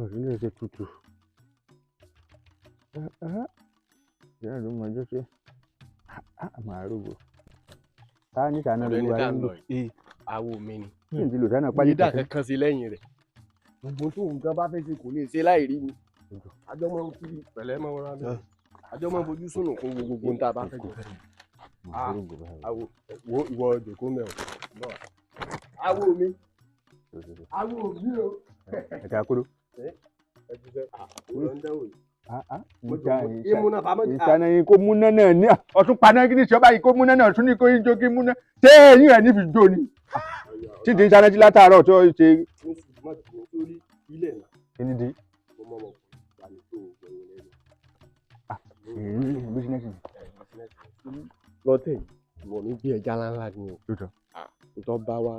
Ọ̀rẹ́ ṣe tutù. Ìyá ló mọ ọjọ́ ṣe. Màá rògbò. Ká ní ìdáná lórí wa lẹ́yìn. Àwo mi ni. Kí n ti lò dáná pálí ìdá kankan sí lẹ́yìn rẹ̀. Gbogbo tó nǹkan bá fẹ́ ṣe kò lè ṣe láì rí mi. Àjọ máa ń fi pẹ̀lẹ́ mọ́ wọn lábẹ́. Àjọ máa ń fojú sùn kó gbogbo ń ta bá fẹ́ jẹ. Àwo wo ìwọ jòkó mẹ́ o. Àwo mi. Àwo mi o. Ẹ̀ka kúrò. Ìṣáná yín kó múná náà ní ọ̀tún paná kí ni ìṣọ́ báyìí kó múná náà tún ní kó yín jó kí múná. Ṣé eyín ẹ̀ níbi jó ni? Títí ìṣáná jí látàárọ̀ tó ṣe. Kí ni di? Bísínẹ́sì. Lọ́tẹ̀ ìwọ ní bí ẹja ńláńlá ni o. Ìtọ́ bá wa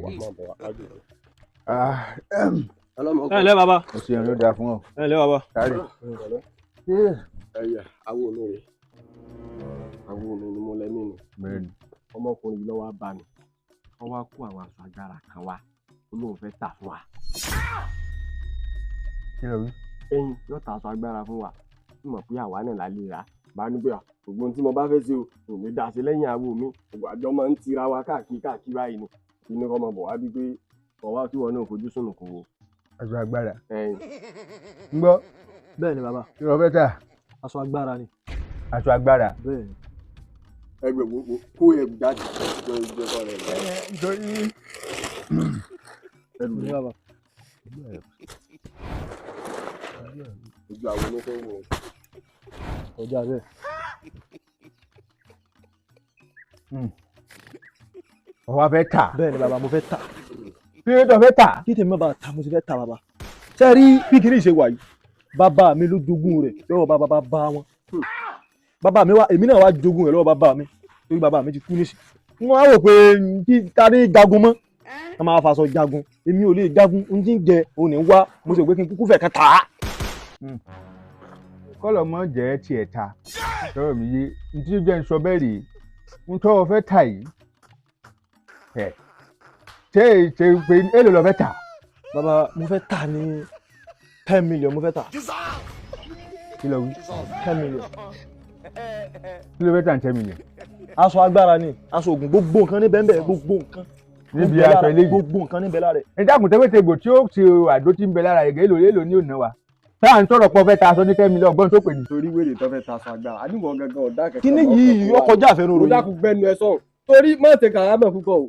wà máa bọ̀ wá lájú rẹ̀. Ẹ ǹlẹ́ bàbá. Mo ṣe ìrìn ó dáa fún ọ. Ẹ ǹlẹ́ bàbá. Kárí. Ẹ̀yà àwo mi rè. Àwo mi ni mo lẹ́mí nù. Bẹ́ẹ̀ni. Ọmọkùnrin yìí ló wá bá mi. Wọ́n wá kó àwọn aṣọ agbára kan wá. Ó lóun fẹ́ tà fún wa. Kí ló wí? Ẹyin yóò ta aṣọ agbára fún wa. Tí mo pé àwa náà lálẹ́ rà. Bá ní pé gbogbo ohun tí mo bá fẹ́ ṣe o, kò ní dá sí lẹ́yìn àwo mi. Gbogbo àjọ máa ń tira wa káàkiri báyìí ni. Kí ni kọ́ mọ bọ̀ wá bí pé ọ̀wá tí wọn náà fojú sùn kò wo. Aṣọ agbára. Ń gbọ́. Bẹ́ẹ̀ ni bàbá. Kí ló fẹ́ tà? Aṣọ agbára ni. Aṣọ agbára. Bẹ́ẹ̀ ni. Ẹgbẹ́ wo kó ẹrù jáde jọ ìjọ kọ rẹ̀ lọ. Nítorí. Ẹrù ni bàbá. Ojú àwọn onífẹ́ wò. Ọjà bẹ́ẹ̀. Ọwọ́ fẹ́ tà. Bẹ́ẹ̀ ni bàbá mo fẹ́ tà. Kí ló tó fẹ́ tà? Kí tèmi bá ta mo ti fẹ́ tà bàbá. Ṣé rí bí kìíní ṣe wà yìí? Bàbá mi ló jogún rẹ̀ lọ́wọ́ bàbá wọn. Bàbá mi wá èmi náà wá jogún rẹ̀ lọ́wọ́ bàbá mi. Torí bàbá mi ti kú nísì. Wọ́n á rò pé kí ta ní jagun mọ́. Wọ́n máa faṣọ jagun. Èmi ò lè jagun. N tí ń jẹ òun ní wá. Mo sì rò pé kí n kúkú fẹ̀ kan tà á. Kọ́lọ̀ mọ́ jẹ́ tiẹ̀ ta. Sọ̀rọ̀ mi yé. N tí jẹ́ ń sọ bẹ́ẹ̀ rèé. N tọ́ fẹ́ tà yìí. Ṣé pé èlò lọ fẹ́ tà? Bàbá mo fẹ́ tà ní 10 million mo fẹ́ tà. Kí ló wí? 10 million. Kí ló fẹ́ tà ní 10 million? Aṣọ agbára ni aṣọ ògùn gbogbo nǹkan níbẹ̀ ńbẹ̀ gbogbo nǹkan. Níbi aṣọ eléyìí gbogbo nǹkan níbẹ̀ lára rẹ̀. Ẹ dákun tẹ́gbẹ́tẹ́gbò tí ó ti àdó tí ń bẹ lára ẹ̀gẹ́ èlò ní òun wa. Táà ń sọ̀rọ̀ pọ̀ fẹ́ ta aṣọ ní 10 million ọgbọ́n tó pè ní. Torí wèrè tó fẹ́ ta aṣọ agbára. Àdìmọ̀ gangan ọ̀dà kẹ̀kẹ́. Kíní yìí ó kọjá àfẹnú Ó ròyìn. dákun gbẹnu ẹ sọ̀rọ̀. Torí má ṣe kàrámọ̀ púpọ̀ o.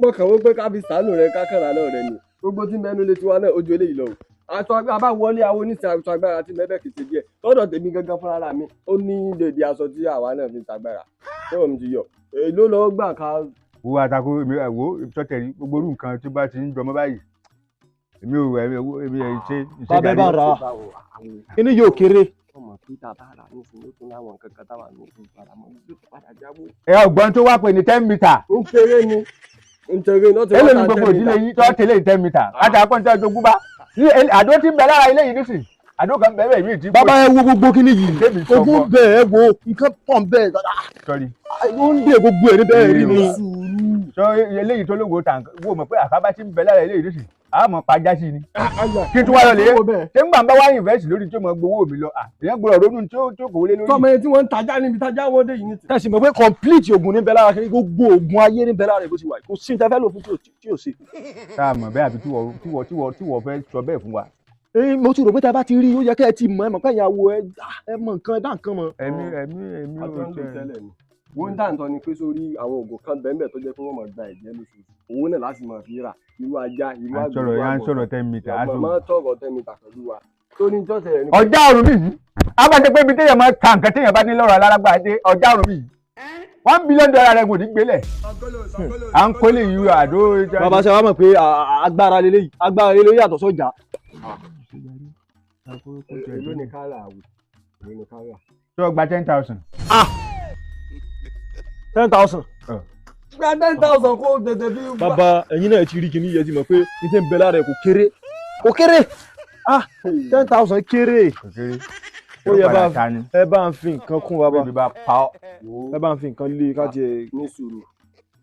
Mo kàn wọ́n pé ká fi sàánù rẹ kákàrà náà rẹ ni. Gbogbo tí mẹ́nu lé tiwa náà ojú eléyìí lọ o. Aṣọ agbára bá wọlé awo ní aṣọ agbára tí mẹ́bẹ̀ kìí ṣe díẹ̀. Lọ́dọ̀ tèmi gangan fúnra mi, ó ní dèdè aṣọ tí àwa náà fi ń tagbára. Lọ́wọ́ mi ti yọ. Èló lọ gbà ká. Wo Atakoro èmi wo sọ́tẹ̀rì gbogbo orú nǹkan tí bá ti ń jọmọ́ báyìí. Èmi ẹ̀ ṣe. Bàbá ẹ bá ra. Kíní yóò kéré. Ọmọ Peter bá rà ní ìsinmi tó láwọn kankan táwa ní ojú padà mọ́ ojú padà jábọ̀. Ẹ ọgbọ́n tó wá pè ní 10 meter. Ó kéré ni. Nítorí náà ti wá ta 10 meter. Èló ni gbogbo ìdílé yín tó tẹ̀lé 10 meter. Àtàkùn tí a jogún bá. Àdó tí ń bẹ lára ilé yìí nísìn. Àdó kan bẹ̀rẹ̀ ìmí ìdí. Bàbá ẹ wo gbogbo kíní yìí. Ogún bẹ́ẹ̀ ẹ wo nǹkan pọ̀ bẹ́ẹ̀. Sọ́rí. Ó ń dé gbogbo ẹ̀ níbẹ̀ rí mi. Sọ eléyìí tó lówó tàn wò mọ̀ pé àkábá tí ń bẹ lára ilé yìí nísìn. Àmọ́ pàjá sí ni. Kí n tún wá lọ lé. Ṣé ń gbà ń bá wá invest lórí tí mo gbowó mi lọ? Èèyàn gbọ́dọ̀ ronú tí ó kò wọlé lórí. Tọ́mọ yẹn tí wọ́n ń tajà níbi tajà wọ́n dé yìí ní ti. Tẹ̀sí mọ̀ pé complete oògùn níbẹ̀ lára kí gbogbo oògùn ayé níbẹ̀ lára bó ti wà. Kò sí ìtẹ́fẹ́ lò fún tí ò sí. Tá a mọ̀ bẹ́ẹ̀ àbí tí wọ́n fẹ́ sọ bẹ́ẹ̀ fún wa. Mo ti rò pé tá a bá ti rí ó yẹ kẹ́ ẹ ti mọ̀ ẹ mọ̀ pé ìyàwó ẹ mọ̀ nǹkan ẹ dá nǹkan mọ̀. Ẹ̀mí ò tẹ́lẹ̀ ni. Wọ́n ń dáǹtọ́ ni pé sórí àwọn oògùn kan bẹ́ẹ̀ tó jẹ́ pé wọ́n máa gba ẹ̀jẹ̀ lóṣooṣù. Owó náà láti máa fi rà irú ajá irú àgbò. À ń sọ̀rọ̀ 10 meter. Máa tọ̀rọ̀ 10 meter pẹ̀lú wa. Tó ní jọ́sẹ̀ rẹ̀ ní. Ọjà ọ̀run mi yìí. Abájẹ́ pé ibi téèyàn máa ta nǹkan téèyàn bá ní lọ́rọ̀ alárágbá dé ọjà ọ̀run mi yìí. $1 billion rẹ̀ kò ní gbélẹ̀. À ń kólé yìí àdó. Bàbá ṣe wá mọ̀ pé agbára lélẹ́yìí yàtọ̀ sọ́jà. Èló ni ká rà àwò? Èló ni ká rà? Tó gba 10,000. 10,000. Gba 10,000 kó tètè bí. Bàbá ẹ̀yin náà ti rí kíní yẹn ti mọ̀ pé ní tẹ́ ń bẹ lára ẹ̀ kò kéré. 10,000 kéré. Ó yẹ ẹ bá ń fi nǹkan kún bàbá. Ẹ bá ń fi nǹkan lé ká tiẹ̀. Ní sùúrù.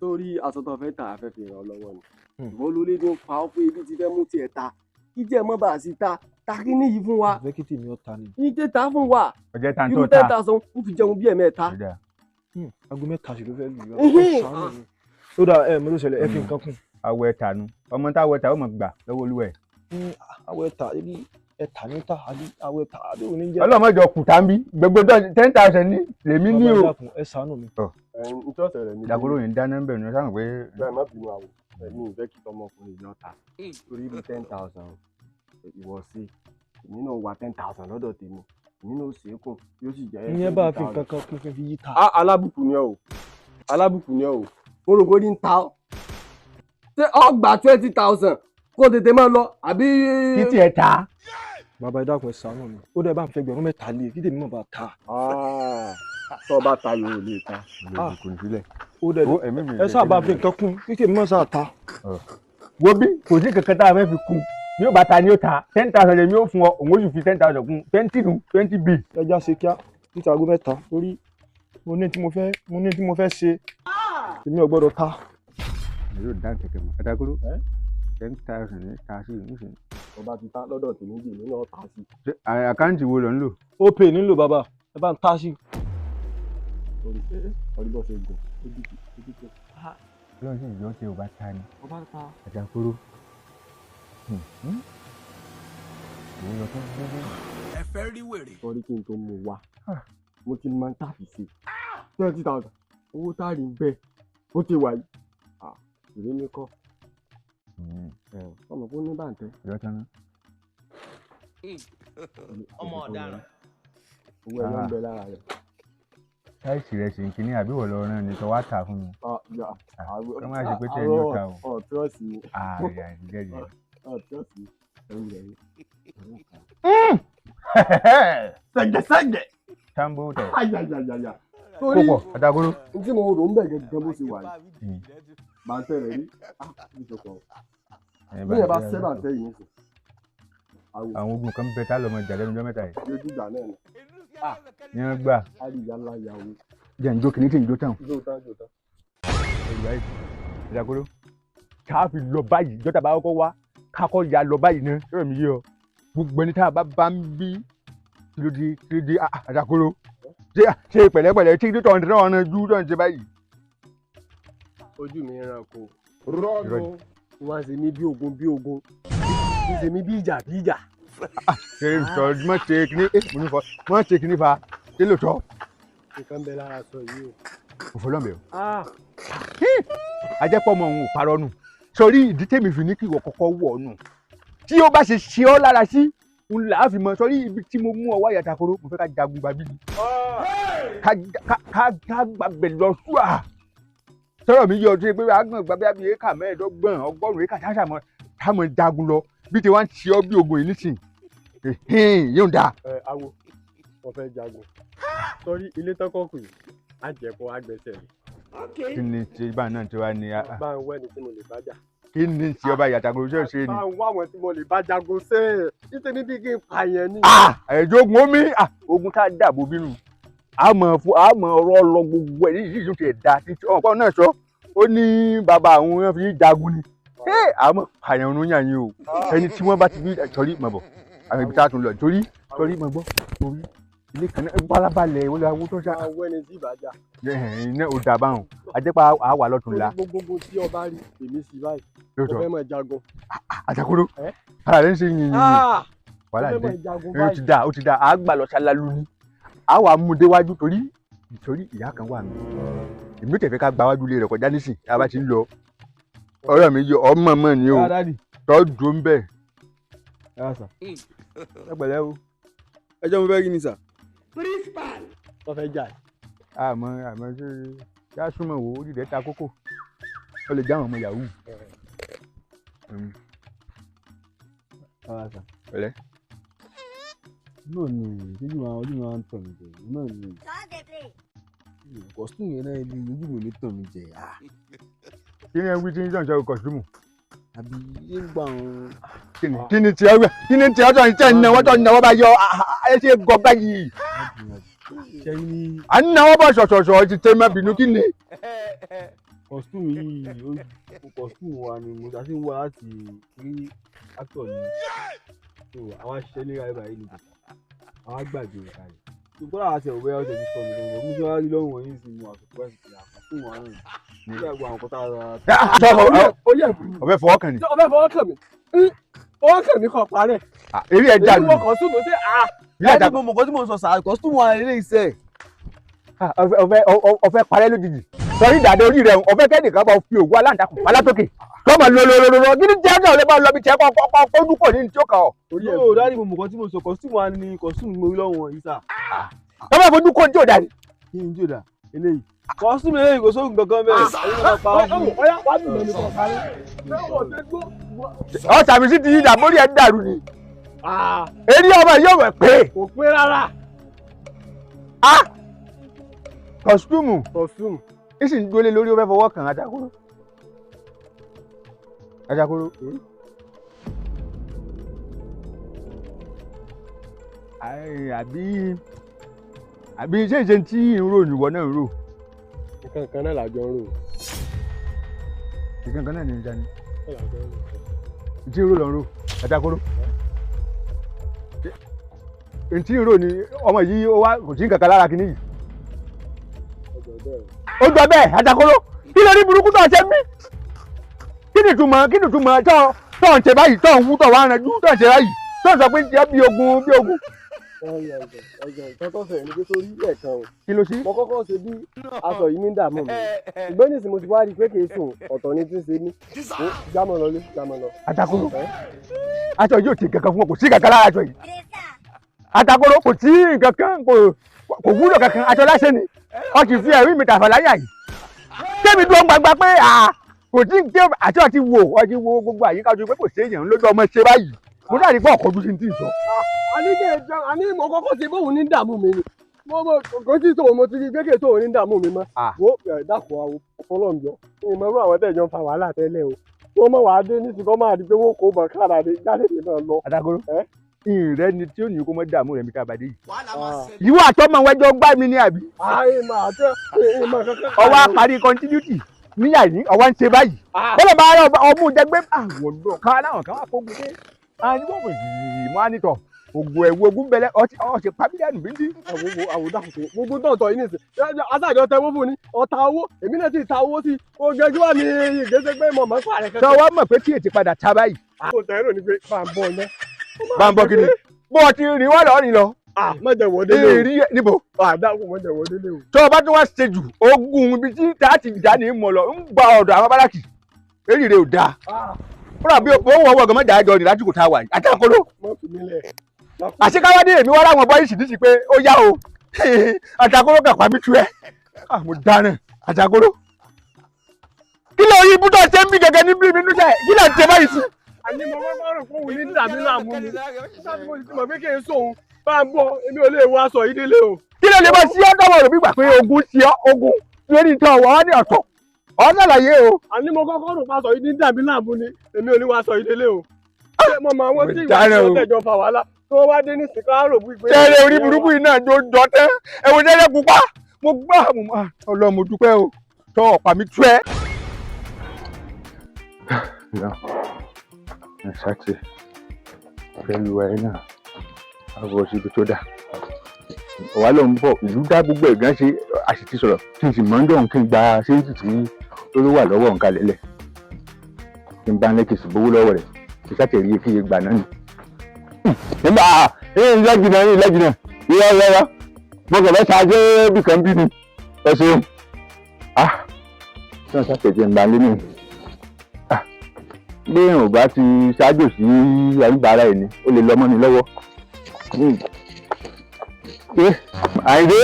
Torí aṣọ tó fẹ́ tà afẹ́ fi ràn ọ́ lọ́wọ́ ni. Ìwọ ló lé tó ń pa ọ́ pé ibi ti fẹ́ mú tiẹ̀ ta. kí jẹ́ mọ́ bá a sì ta kí ní yìí fún wa. Ìfẹ́ kí tèmi ó ta ni. ní tẹ́ ta fún wa. ọjọ́ ta irú tó ta 10,000 ó fi jẹun bí ẹ̀mẹ́ta. Aago mẹ́ta sì ló fẹ́ lù ú. Ó dà mo ló ṣẹlẹ̀ ẹ fi nǹkan kún. àwọ̀ ẹ̀ta nu ọmọ tá àwọ̀ ẹ̀ta ó mọ̀ gbà lọ́wọ́ olúwa ẹ̀. Àwọ̀ ẹ̀ta ebi ẹ̀ta ní ta àwọ̀ ẹ̀ta àbí òní jẹ́. ọlọ́mọdé ọkùnrin bí gbogbo 10,000 ní lèmi ní o. ẹ ṣàánú mi. ìtọ́sẹ̀ rẹ̀ mi. Dàgóró yìí ń dáná ń bẹ̀rù ní sáwọn pé. bẹ́ẹ̀ má bínú àwọ̀ ẹ̀mí ìfẹ́ kí tọmọkùnrin yọ ta torí bí 10,000 ìwọ sí èmi náà wà 10,000 lọ́dọ̀ tèmi èmi náà ṣe é kùn yóò sì jẹ́. ìyẹn bá a fi nǹkan kan kún fún fi yí ta. alábùkù ni ọ o mo rò pé ní ta ọ ṣé ọ gba 20,000 kó tètè máa lọ àbí. kí tiẹ̀ ta. Bàbá ẹ dákun ẹ ṣàánú mi ó dẹ̀ bá ń fẹ́ gbẹ̀rún mẹ́ta lé kí tèmi mọ̀ bá ta. tọ́ bá ta yòó lè ta. kò ní sílẹ̀. Ó dẹ̀ ẹ sábà fi nǹkan kún kí tèmi mọ̀ sáà ta. wo bí kò sí kankan tá a fẹ́ fi kún bí ó bá ta ni ó ta 10,000 lèmi ó fún ọ òun ó sì fi 10,000 kún 20 bí. ẹja ṣe kíá níta aago mẹ́ta torí mo ní tí mo fẹ́ ṣe èmi ò gbọ́dọ̀ ta. yóò dá kẹ̀kẹ́ mọ́ Atakoro 10,000 ní ta sí ìmúṣẹ. ọba ti ta lọ́dọ̀ tèmi jì nínú ọ̀tá sí. àkáǹtì wo lọ ń lò. ó pè nílò bàbá ẹ bá ń ta sí. orí bọ́ ṣe gùn ó dìbò. lọ́wọ́ sí ìjọ tí o bá ta ni. ọba ta. Atakoro. ẹ fẹ́ rí wèrè. sọrí kí n tó mú wa mo ti máa ń tàbí sí 20,000 owó táàrí ń bẹ ó ti wà yìí ìrè mi kọ́ ọmọ kó ní bàǹtẹ́. ìjọ tán náà. ọmọ ọ̀daràn. owó ẹ̀yọ́ ń bẹ lára rẹ̀. táìsì rẹ̀ sì ń kíní àbí wọ̀ lọ rán ni tó wá tà fún mi. ká má ṣe pé tẹ̀ ní ọ̀tá o. trọ́ọ̀sì ni. jẹ́jẹ́. trọ́ọ̀sì ẹ̀yìn rẹ̀ yìí. sẹ́gẹ̀. tambo tẹ̀. ayayayaya. kókò Atakoro. tí mo rò ń bẹ̀ gẹ́gẹ́ bó ṣe wà yìí. bàǹtẹ́ rẹ̀ rí ìṣòkò. bí yẹn bá ṣẹ́ bàǹtẹ́ yìí nìkan. àwọn ogun kan bẹ tá lọmọ ìjà lẹ́nu ọjọ́ mẹ́ta yìí. yóò dìgbà náà ni. ní wọ́n gbà. àríyá ńlá yàwó. jẹ́ ǹjọ́ kìíní tí ǹjọ́ tán. jòtán. Atakoro ká fi lọ báyìí jọ́tà bá kọ́kọ́ wá kákọ́ ya lọ báyìí náà sọ̀rọ̀ mi yé ọ gbogbo ẹni tá a bá ń bí kílódé Atakoro ṣe pẹ̀lẹ́pẹ̀lẹ́ tí tó ń tẹ́ ọ̀nà ju tó ń ṣe báyìí. ojú mi ràn kó rọ́ọ̀nù wọ́n ṣe mí bí ogun wọ́n ṣe mí bí ìjà. ṣe sọ mọ ṣe kíní mọ ṣe kíní fa ṣé ló tọ́. nǹkan bẹ lára sọ yìí o. òfòlọ́mẹ̀ o. ajẹ́pọ̀ ọmọ òun ò parọ́ nù sọrí ìdí tèmi fi ní kí ìwọ kọ́kọ́ wọ̀ ọ́ nù tí ó bá ṣe ṣe ọ́ lára sí n là á fi mọ sọrí ibi tí mo mú ọ wáyà Atakoro mo fẹ́ ká jagun gbàbí ni ká gbàgbẹ́ lọ ṣùà sọ̀rọ̀ mi yọ ọdún pé àgbọn gbàgbé àbí éka 15 100 éka táwọn jagun lọ bí tí wọ́n ń ṣe ọ́ bí ogun yìí nísìn yóò dáa. awo wọ́n fẹ́ jagun sọrí ilé tọkọkùn yìí á jẹ̀kọ́ àgbẹ̀sẹ̀ rẹ̀. kí ni ṣe bá náà tí wàá ní. bá ń wẹ́ni tí mo lè bá jà. kí ni ṣe ọba Atakoro ṣe ṣe ni. bá ń wá àwọn tí mo lè bá jagun ṣe é nítorí bí kí n pààyàn ni. ẹ̀jọ̀ ogun omi ogun tá a dàbò bínú àmọ́ ọ̀rọ̀ lọ gbogbo ẹ̀ yìí yóò ti da títí ọ̀pọ̀ náà sọ ó ní bàbá àwọn wọn fi jagun ni àmọ́ pààyàn ló yàn yín o ẹni tí wọ́n bá ti bí torí mọ̀ bọ̀ àwọn ibi tá a tún lọ torí mọ̀ gbọ́ torí ilé kan náà balabalẹ̀ wọlé awo tó ṣá. àwọn ẹni tí ìbàjá. iná ò dà báwọn àjẹpá àwà lọ́tún la. gbogbo tí ọba rí èmi sí báyìí mo fẹ́ mọ̀ jagun. Atakoro ara rẹ̀ ń ṣe yìnyín wàhálà dé ó ti da àgbà lọ ṣálálu ni àwa mú déwájú torí ìyá kan wà mí èmi tẹ̀fẹ́ ká gba wájú lé rẹ̀ kọjá nísìn a bá ti ń lọ ọ̀rọ̀ mi yọ ọmọ mọ̀ ni o tọ́jú ń bẹ̀. ẹ pẹ̀lẹ́ o. ẹjọ́ mo fẹ́ rí ni sà. principal. wọ́n fẹ́ jà. àmọ́ ṣe yá súnmọ́ wo orí rẹ̀ ta kókó ó lè jáwọn ọmọ yahoo. pẹ̀lẹ́. náà ni ojú máa ń tàn mí jẹ náà ni kọ́sítùmù yẹn náà ni ojú mi ò ní tàn mí jẹ. kí ni ẹ wí tí ń sọ̀nṣẹ́ kọ́sítùmù. àbí yé ń gbà wọn. kí ni tí ọjọ́ ìtẹ́ ìnáwó tó ìnáwó bá yọ ẹ ṣe gọ báyìí. à ń náwó bọ̀ ṣọ̀ṣọ̀ṣọ̀ ti tẹ́ má bínú kí ni. Costume yìí costume wa ni mo ṣe ń wá láti rí actor ni so àwọn aṣiṣẹ́ ní ra ìbàyí nìkan àwọn àgbàdo ìka yìí ṣùgbọ́n àwọn àti ọ̀bẹ ọ̀sẹ̀ ti sọ mi lọ́wọ́ mo ṣe wá rí lọ́rùn wọ̀nyí sí mu àsopọ̀ ẹ̀sìn ìyá costume wa náà nígbà gbọ́ àwọn kọ́tà ara. ọbẹ̀ fọwọ́ kàn ní. ọbẹ̀ fọwọ́ kàn mí fọwọ́ kàn mí kan parẹ́. eré ẹ̀ jáde. èyí wọ costume ṣe láti mo mọ̀ kọ́ tí mo sọ sàá costume wa ilé iṣẹ́. ọfẹ parẹ́ lójijì sọrí ìdàdé orí rẹ ọfẹ kẹ́nìkan bá fi ògùn aláǹtakùn alátókè kọ́mọ lọ́lọ́lọ́lọ́ gidi jẹ́ náà lè bá lọ bí tiẹ̀ kọ́ dúkọ̀ ní tí ó kà ọ́. yóò dárí mo mọ̀ kọ́ tí mo sọ costume wa ni costume mo rí lọ́wọ́ yìí sà. kọ́mọ fojú kó ní tí ò dá ni. kí n jò dá eléyìí costume eléyìí kò sóògùn kankan bẹ́ẹ̀ ẹ̀yin máa pa ọ́ fún mi. ọ sàmì sí ti yí ìdàbórí ẹ̀ dàrú ni. eré ọmọ yóò wẹ̀ pé. kò pé rárá. costume costume ìsìn dúró lórí ó fẹ́ fọwọ́ kàn Atakoro. àbí ṣé ìṣe tí ń rò nìwọ náà ń rò. nǹkan kan náà làjọ ń rò. nǹkan kan náà ní ìjà ni. tí ń rò lọ ń rò Atakoro. tí ń rò ní ọmọ yìí ó wá kò sí nǹkan kan lára kìíní yìí. ó jọ bẹ́ẹ̀ Atakoro kí ló ní burúkú tó ṣe mí kí ni ìtumọ̀ tó ń ṣe báyìí tó ń wú tó wá rẹ̀ jú tó ń ṣe báyìí tó ń sọ pé jẹ́ bí ogun. kọ́kọ́ sọ̀rọ̀ ní pé sórí ẹ̀kan o. kí ló ṣe. mo kọ́kọ́ ṣe bí aṣọ yìí ní dààmú mi ṣùgbọ́n nísìnyí mo ti wá rí i pé kì í sùn ọ̀tọ̀ ni tí ń ṣe mí jámọ̀ lọ. Atakoro aṣọ yóò ti kankan fún ọ kò sí kankan lára aṣọ yìí Atakoro kò sí kankan kò wúlò kankan aṣọ láṣẹ ni ọ ti fi ẹ̀rí mi tàfà láyà yìí tẹ́mi dúró gbangba pé kò tí ń tẹ́ àti ọtí wo gbogbo àyíká ojú pé kò sí èèyàn lójú ọmọ ṣe báyìí mo dárí pé ọkọ̀ ojú sí ti sọ. àní mo kọ́kọ́ ṣe bóun ní dààmú mi ni kò tí tó mo ti rí gbẹ́kẹ̀ tó ní dààmú mi mọ́ wo dákun àwọn ọlọ́njọ́ ìmọ̀rún àwọn tẹ̀jọ́ ń fa wàhálà tẹ́lẹ̀ o wọ́n mọ̀ wàá dé nísìkò kọ́ máa di pé wọ́n kó bọ̀ káàdà dé jáde lè náà lọ. Atakoro ìrẹ́ ni tí ó ní kó mọ́ dààmú rẹ̀ mi ká bàdé yìí. ìwọ àtọ́mọ̀ wẹ́jọ́ gbá mi ní àbí. ọwọ́ àparí continuity níyà yìí ọwọ́ ń ṣe báyìí. wọ́n lè bá ọmú jẹgbẹ́ àwọn ọ̀dọ́ kan láwọn kan wà fógun dé. àwọn yìí mọ́ ànítọ̀ ògùn ẹ̀wù ogun bẹ̀lẹ̀ ọ̀sẹ̀ pàbílẹ̀nù bí ń dín. àwọn dàkùtù gbogbo tọ̀tọ̀ yìí nìsín adájọ́ tẹ wọ́n fún ni ọ̀tá owó èmi náà ti ta owó sí ojú wa ní ìgbésẹ̀ pé mọ̀mọ́ pààrẹ̀ kankan. sọ wá mọ̀ pé tí ètí padà ta báyìí. kò tẹ̀rọ ni pé bá ń bọ̀ ọ̀nà. bá ń bọ̀ kí ni bó o ti rìn wá lọ́ọ́ rìn lọ. mọ̀jẹ̀ wọ délé o. èrì níbo. dákun mọ̀jẹ̀ wọ délé o. tó o bá tún wá ṣe jù ogun ibi tí táàtì ìjà ní mọ̀ lọ ń gba ọ̀dọ̀ àwọn bárákì èrì rẹ̀ ò dáa. fúnra bí owó ọwọ́ ọ̀gá mọ̀jà àjọ nìlájú kò tá a wà yìí Atakoro. àṣekáwádé èmi wá láwọn bọ́ìsì ní sí pé ó yá o Atakoro kà pa mí tú ẹ mo dáná Atakoro kí ló yí ibùdó ṣe ń bí gẹ́gẹ́ ní bí nínú jẹ kí ló ń ṣe báyìí sí. àní mo kọ́kọ́ rò fún òun ní dàbí láàmú mi sábà mo ti mọ̀ pé kí n sóhun bá ń bọ̀ èmi ò lè wọ aṣọ yìí délé o. kí ló lè bá sí ọ́dọ́mọ̀ rẹ̀ bí gbà pé ogun sí ogun lórí ìtọ́ ọ̀wọ́ ní ọ̀tọ̀ ọ̀nà àlàyé o. àní mo kọ́kọ́ rò fún aṣọ yìí ní dàbí láàmú ni èmi ò ní wọ aṣọ yìí délé o. ṣé mo mọ àwọn tí ìwà ìṣọ́ tẹ̀jọ́ fa wàhálà tó wá dé ní sìkáàrò wípé. tẹ́lẹ̀ orí burúkú yìí náà jọ tẹ́ ẹ̀wọ̀n tẹ́lẹ̀ pupa mo gbá Ọlọ́run mo dúpẹ́ o tọ́ ọ̀pá mi tú ẹ. ṣáàtì pẹ̀lú ẹ̀ náà àbọ̀ síbi tó dà wà ló ń bọ̀ ìlú dá gbogbo ẹ̀gán ṣe àṣìtì sọ̀rọ̀ kí n sì mọ́ ń dọ̀hún kí n gba séǹtì tí ó wà lọ́wọ́ nǹkan lẹ́lẹ̀ kí n bá ń lẹ́kì sí gbowó lọ́wọ́ rẹ̀ kí sátẹ̀rí kí iye gbà náà ni. nígbà lẹ́jìnà ìyá mo kàn fẹ́ ṣáájú bí kan bí mi ẹ ṣeun tí wọ́n sátẹ̀jẹ̀ ń bá lé nìyí bí èèyàn ò bá ti ṣáájú sí àyíbára ẹ̀ ni ó lè lọ́mọ ni lọ́wọ́. àìdé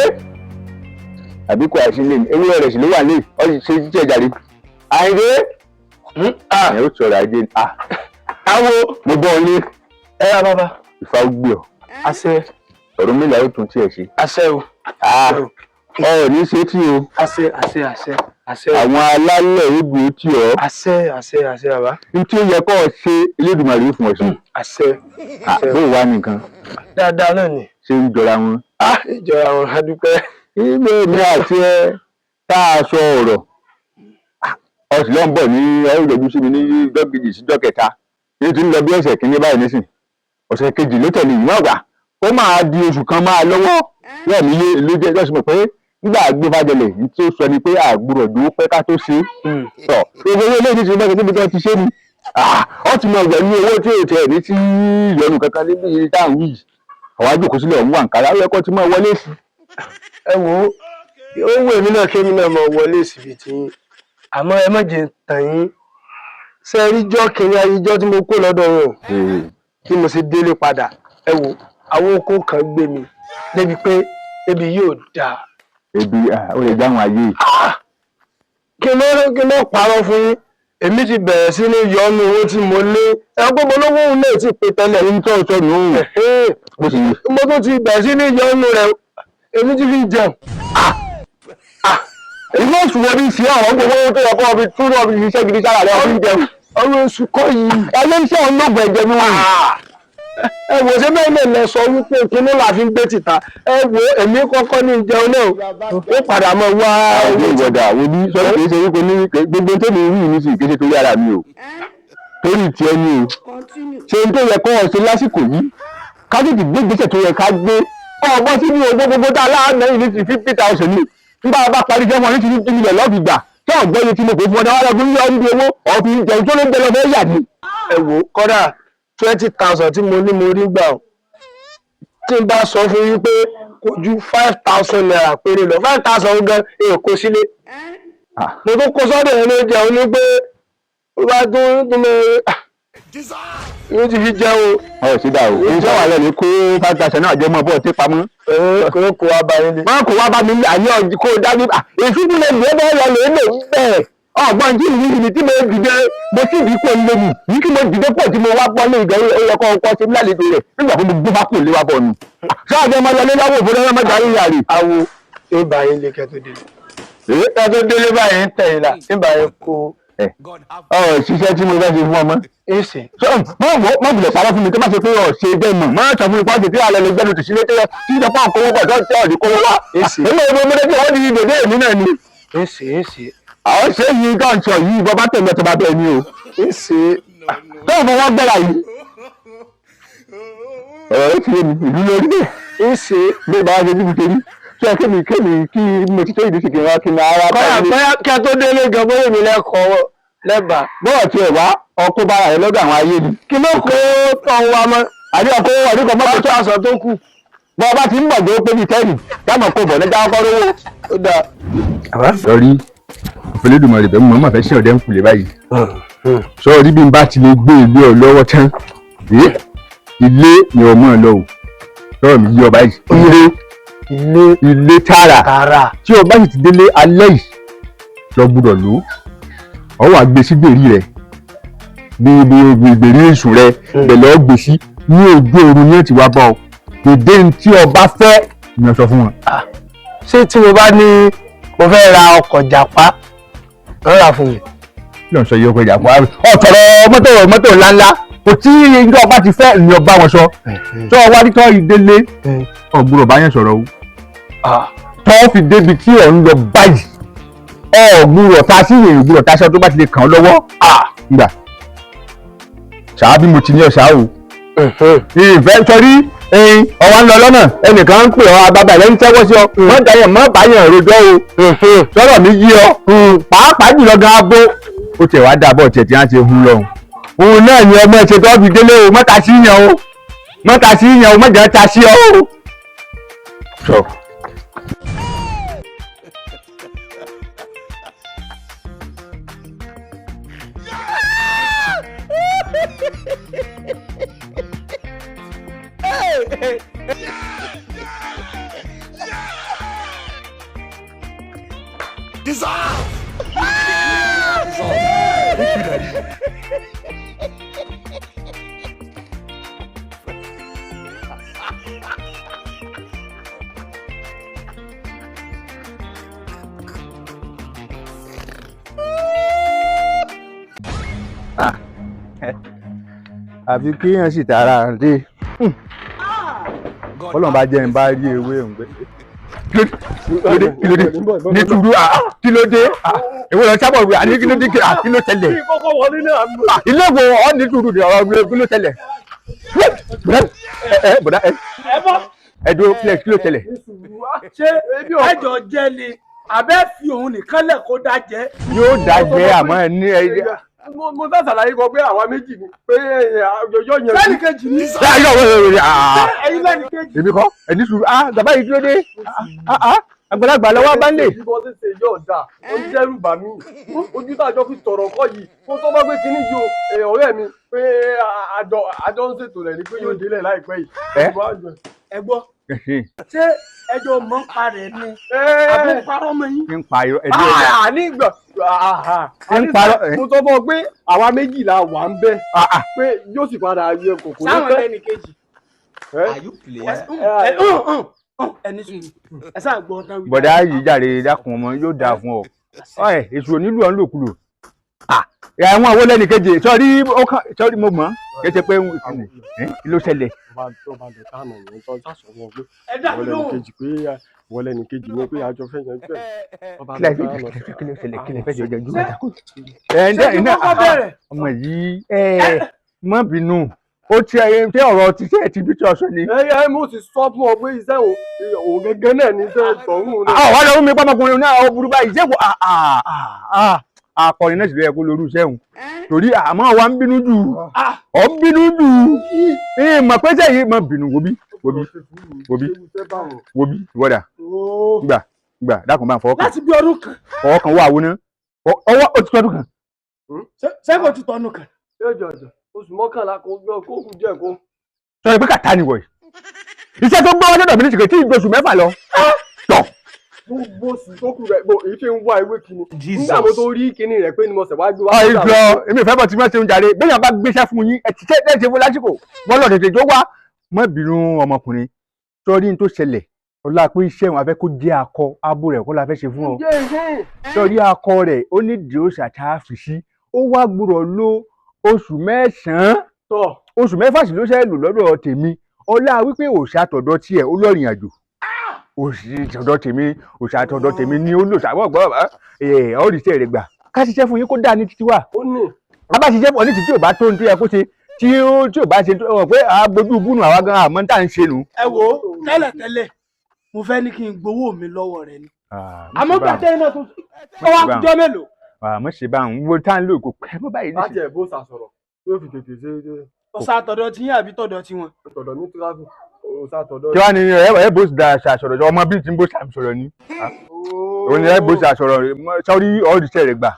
àbíkú àìsí lè ewúrẹ́ rẹ̀ sì ló wà ní ọ sì ṣe jíjẹ́ jàre. àìdé ẹ̀ ó sọ̀rọ̀ àìdé àwo mo bọ́ ọ lé. ẹ yá bàbá. ìfà ó gbé ọ. àṣẹ. ọ̀rọ̀ mi là ó tún tiẹ̀ ṣe. àṣẹ o. ọ ní ṣe tí o. àṣẹ. àwọn alálẹ̀ egbò tí ọ. àṣẹ bàbá. n tí ó yẹ kó o ṣe Elédùmarè fún ọ sí. àṣẹ. bó wà nìkan. dáadáa náà ni. ṣé ń jọra wọn. ìjọra wọn a dúpẹ́. ilé mi àti ẹ tá a sọ ọ̀rọ̀ ọ̀sìn ló ń bọ̀ ní ọ̀rọ̀dọ̀dún sí mi ní ìjọ́ kejì síjọ́ kẹta ní ti ń lọ bí ọ̀sẹ̀ kìíní báyìí nísìn ọ̀sẹ̀ kejì ló tẹ̀lé ìwọ̀n àgbà ó máa di oṣù kan máa lọ́wọ́ bẹ́ẹ̀ ni ló jẹ́ lọ́sùn mọ̀ pé nígbà gbé fàjẹlẹ̀ ní tí ó sọ ni pé àgbùrọ̀ dúró pẹ́ ká tó ṣe é owó eléyìí ti bẹ́ẹ̀ níbi tó ti ṣe ni ó ti mọ ìgbà ní owó tí ètò ẹ̀ ní tí ìyọnu kankan níbi táwọn yìí àwọn àjòkó sílẹ̀ ọ̀hún àǹkárá ó yẹ kó ti máa wọlé sí. ẹ wo ó wù èmi náà kémi náà mọ wọlé síbi tí àmọ́ ẹ má jẹ́ tàn yín ṣe rí jọ́ kìnìún ayíjọ́ tí mo kó lọ́dọ̀ wọn tí mo ṣe délé padà ẹ wo àwọn oko kan gbé mi débi pé ebi yóò dáa. ebi ó lè dáhùn ayé. kí ló parọ́ fún yín èmi ti bẹ̀rẹ̀ sí ní yọnu owó tí mo lé ẹ pé mo lówó òun náà ti pè tẹ́lẹ̀ ní tọ́ọ̀tọ́ nù. mo tún ti bẹ̀rẹ̀ sí ní yọnu rẹ̀ èmi ti fi jẹun. ìlú oṣù wo ni ṣe àwọn gbogbo owó tó yẹ kó ọbí tún náà fi ṣiṣẹ́ gidi sára rẹ̀ ọdún jẹun. ọ̀rọ̀ oṣù kọ́ yìí. ẹyẹ iṣẹ́ ọlọ́gbọ̀n ẹ̀jẹ̀ ni wọ́n yìí. ẹ wò ṣé bẹ́ẹ̀ lè lẹ sọ wípé kinní la fi ń gbé tìta ẹ wo èmi kọ́kọ́ ní ìjẹun náà ó padà mọ wá. àwọn ìwọ̀dà àwọn oní sọ́dọ̀ kìí ṣe wípé ní gbogbo tó lè rí ìní sí kìí ṣe torí ara mi o torí tiẹ̀ ni o ṣe n tó yẹ kọ́ ọ ṣe lásìkò yìí kájọ̀dì gbé ìgbésẹ̀ tó yẹ ká gbé ọgbọ́n sí ní owó gbogbo tá a láàánú yìí ní ti 50,000 ní nígbà bá parí jẹ́ wọn ní ti ní 2 million lọ́ọ̀bì gbà tí ọ̀gbọ́n yìí ti mo pè fún ọdún wọn lọ́dún yọ ní owó ọ̀fìn ìjẹun tó ló ń bẹ lọ́dọ̀ ẹ̀yà ni. ẹ wò kọ́dà 20,000 tí mo ní mo rí gbà ọ́ tí n bá sọ fún yín pé kò ju 5,000 naira péré lọ 5,000 gan èkó sílé mo tó kó sọ́dọ̀ ẹ̀ ló jẹun ní pé ó bá tó lè yóò ti fi jẹun. ọ̀ sí dà o iṣẹ́ wà lẹ́nu kó 5,000 náà jẹ́ mọ́ bọ́ọ̀ tí pamọ́. kò wá bá yín lé. má kò wá bá mi àyè kó dájú èsì tí mo lè bẹ́ẹ̀ lọ lè lè bẹ́ẹ̀ ọgbọ́n tí mi níbi tí mo dìde mo sì rí kó lé mi ní kí mo dìde pọ̀ tí mo wá bọ́ ní ìgbà ẹ̀yọkọ̀ ọkọ̀ ṣe lálejò rẹ̀ nígbà tó mo gbé bá kò lé wa bọ̀ nù. sáàjẹ́ máa lọ lélẹ́wọ̀ òfin ẹ̀rọ mẹ́ta rí ìyá rẹ̀. awo ìbà yín lè kẹ́ tó délé. kẹ́ tó délé báyìí ń tẹ̀yìn là ìbà yín kó. ṣiṣẹ́ tí mo fẹ́ ṣe fún ọmọ. má bùlẹ̀ parọ́ fún mi tó má ṣe pé ọ̀ ṣe bẹ́ẹ̀ mọ̀ má sọ fún mi pàṣẹ tí alẹ́ lè gbẹ́nu tì sílé tẹ́lẹ̀ tí ìjọba àkówó pọ̀ tó tẹ́ ọ̀dí kówó wá. èmi ò mọ tí wọ́n di dèdè èmi náà ni. àwọn ṣé yìí kan sọ yìí bọ́ bá tẹ̀lé ọ̀tọ̀ bá bẹ́ẹ̀ ni o. tó o fọwọ́ gbẹ́ra yìí. ọ̀rọ̀ ti yé mi ìlú lórí dé. bí ìbá wa ṣe bí mi ṣe rí kí ẹ kémi kí mo ti tó ìdí sí kí n wá kí n ara bá yẹn. bóyá kí a tó délé gan bóyá mi lẹ́kọ̀ọ́ lẹ́bàá. bọ́ọ̀ tiẹ̀ wá ọkọ̀ bára rẹ̀ lọ́dọ̀ àwọn ayé ni. kí ló kó tán wa mọ́. àdéhùn àdéhùn mọ́tò tó aṣọ tó kù. bọ́ ọba ti ń bọ̀ gbé pé bíi tẹ́lì dáàmú kó bọ̀ lẹ́jà ọkọ̀ lówó. ó dáa. sọrí Olódùmarè bẹ́ẹ̀ mo máa fẹ́ ṣe ọ̀dẹ́ ń kulè báyìí. sọrí bí n bá ti lè gbé ilé ọ lọ́wọ́ tán ilé ni ọmọ ẹ lọ o sọ̀rọ̀ mi yí ọba yìí ilé tààrà tí ọba yìí ti délé alẹ́ yìí lọ gbúdọ̀ lò ó wà gbé sí gbèrí rẹ̀ gbèrí èṣù rẹ̀ bẹ̀lẹ́ ọ gbé sí ní ojú oorun ní ètí wá bá ọ dèdè tí ọba fẹ́ ni ọ sọ fún wọn. ṣé tí mo bá ní mo fẹ́ ra ọkọ̀ jàpá ń rà fún mi. kí ló ń sọ yìí ọkọ̀ jàpá ọ̀tọ̀rọ̀ mọ́tò ńláńlá kò tí ìjọ ọba ti fẹ́ ni ọba wọn sọ tó ọwọ́ adítọ́ ìdélé ọ̀gbùrọ̀ bá yẹn sọ̀rọ̀ o tó fi débi tí ẹ̀ ń lọ báyìí ọ̀gbùrọ̀ ta sí ìrìn ògbùrọ̀ ta sí ọdún bá ti lè kàn án lọ́wọ́ gbà ṣáà bí mo ti ní ọ̀ṣà o ìfẹ́ sọrí ọwọ́ ń lọ lọ́nà ẹnìkan ń pè ọ́ abábà ẹ̀ ń tẹ́wọ́ sí ọ wọ́n dayẹ̀ mọ́ báyẹn rojọ́ o sọ̀rọ̀ mi yí ọ pàápàá jùlọ gan abo ó tiẹ̀ wá dàbọ̀ tiẹ̀ tí wọ́n ti hun lọ́hùn òun náà ni ọmọ ẹ̀ṣẹ̀ tó fi délé o mọ́ta sí yàn o mọ́jà ta sí ọ o. àfi kéèyàn sì tara dé Ọlọ́run bá jẹ́ ń bá rí ewé òǹgbẹ kílódé ní tùrú kí ló dé èwo lọ sábà wí àní kí ló dé kí ló ṣẹlẹ̀ ilé wo ọ ní tùrú ọ̀rọ̀ kí ló ṣẹlẹ̀ bọ̀dá ẹ̀dùn flex kí ló ṣẹlẹ̀. ṣé ẹjọ jẹ ni abẹ fi òun nìkan lẹ kó dájẹ. yóò dájẹ́ àmọ́ ẹ ní ẹ. mo fẹ́ ṣàlàyé kan pé àwa méjì ni pé yóò yẹn. lẹ́nu kejì ni. ẹ̀yin lẹ́nu kejì. èmi kọ́ ẹni sùúrù bàbá yìí kí ló dé àgbàlagbà lọ́wọ́ bá ń lè. ìbọn ti ṣe yóò dà ó ń dẹ́rù bà mí ojú tá a jọ fi tọ̀rọ̀ kọ́ yìí kó tó bá gbé kinní yìí o ọ̀rẹ́ mi pé àjọ ń ṣètò rẹ̀ ni pé yóò délẹ̀ láìpẹ́ yìí. ẹ gbọ́ ṣé ẹjọ́ mọ̀ ń pa rẹ̀ ni àbí ń parọ́ mọ́ yín. ń pa irọ́ ẹdí ẹ̀dá. nígbà ń parọ́ mo sọ fún ọ pé àwa méjìlá wà ń bẹ pé yóò sì padà yẹ kòkó sáwọn lẹ́nu kejì. ẹni sùn ẹ sáà gbọ́ tán. bọ̀dá yìí jàre dákun ọmọ yóò dáa fún ọ èso onílù ọ̀hún lòkulò àwọn àwọn lẹ́nu kejì sọ́rí mo mọ̀ kí ẹ ṣe pé kí ló ṣẹlẹ̀. ẹ dákun lóhùn. wọlé ní kejì ni pé àjọ fẹ́ yẹn jẹ́. kí ló ṣẹlẹ̀ kí lè fẹ́ jọjọ jù ọmọ yìí má bínú ó ti ọ̀rọ̀ ti ṣe ti bí tí ọ̀ṣọ́ ni. mo ti sọ fún ọ pé iṣẹ́ òun gẹ́gẹ́ náà ní iṣẹ́ tọ̀hún. wà á lọ fún mi pọ́nmọkùnrin náà ó burú báyìí ṣé kò akọrin náà sì lè yẹ kó lórí iṣẹ́ òun torí àmọ́ wa ń bínú jù ọ́ ń bínú jù mọ̀ pé sẹ́yìn mọ̀ bínú wobi wọ́dà gbà dákun bá ń fọwọ́ kan. láti bí ọdún kan. fọwọ́ kan wà wọná ọwọ́ ó ti tọ́dún kan. ṣé kò ti tọ́nu kan. oṣù mọ́kànlá kó kú díẹ̀ kó. sọ pé kàtá ni wọ̀nyí iṣẹ́ tó gbọ́ wọ́n dọ̀bí ní ṣìkè tí ìgbésù mẹ́fà lọ tọ̀. gbogbo oṣù tó kù rẹ̀ èyí fi ń wá ewé kìíní. nígbà mo tó rí kìíní rẹ̀ pé ni mo ṣẹ̀ wá gbé wá. ìjọ èmi ìfẹ́ bọ̀ tí wọ́n ṣe ń jàre bẹ́ẹ̀ bá gbéṣẹ́ fún yín ẹ̀ ti ṣe fún lásìkò wọ́n lọ tètè tó wá má bínú ọmọkùnrin sọrí ní tó ṣẹlẹ̀ ọlá pé iṣẹ́ wọn afẹ́ kó jẹ́ akọ abo rẹ̀ kó la fẹ́ ṣe fún ọ sọrí akọ rẹ̀ ó ní dìósà tá a fi sí ó wá gbúrọ̀ lo oṣù mẹ́sàn-án oṣù mẹ́fà sí ló ṣe lò lọ́dọ̀ tèmi ọlá wípé òòṣà tọ̀dọ̀ tiẹ̀ ó lọ́rìn àjò òòṣà tọ̀dọ̀ tèmi ni ó lò sábọ̀ gbọ́ ọ̀rìṣẹ́ rẹ̀ gbà ká ṣiṣẹ́ fún yín kó dáa ní títí wà a bá ṣiṣẹ́ pọ̀ ní títí ò bá tó ní tó yẹ kó ṣe tí ò bá ṣe tó pé àgbójú búnú àwa gan àmọ́ tá à ń ṣe nù. ẹ wo tẹ́lẹ̀tẹ́lẹ̀ mo fẹ́ ní kí n gbowó mi lọ́wọ́ rẹ ni àmọ́ gbàtẹ́ iná tó wá kújọ́ mélòó. àmọ́ ṣe bá ń wo tá à ń lò kó pẹ́ mọ́ báyìí níṣẹ́. láti ẹ̀ bó ṣàṣọ̀rọ̀ yóò fi tètè ṣe é. ọ̀sà tọ̀dọ̀ tí yín àbí tọ̀dọ̀ tí wọn. tọ̀dọ̀ ní tíráfù ọ̀sà tọ̀dọ̀. kí wàá ní ẹ bó ṣàṣọ̀rọ̀ ọmọ bíi ti ń bó ṣàṣọ̀rọ̀ ni òun ni ẹ bó ṣàṣọ̀rọ̀ sọ́rí ọ̀rìṣẹ́ rẹ̀ gbà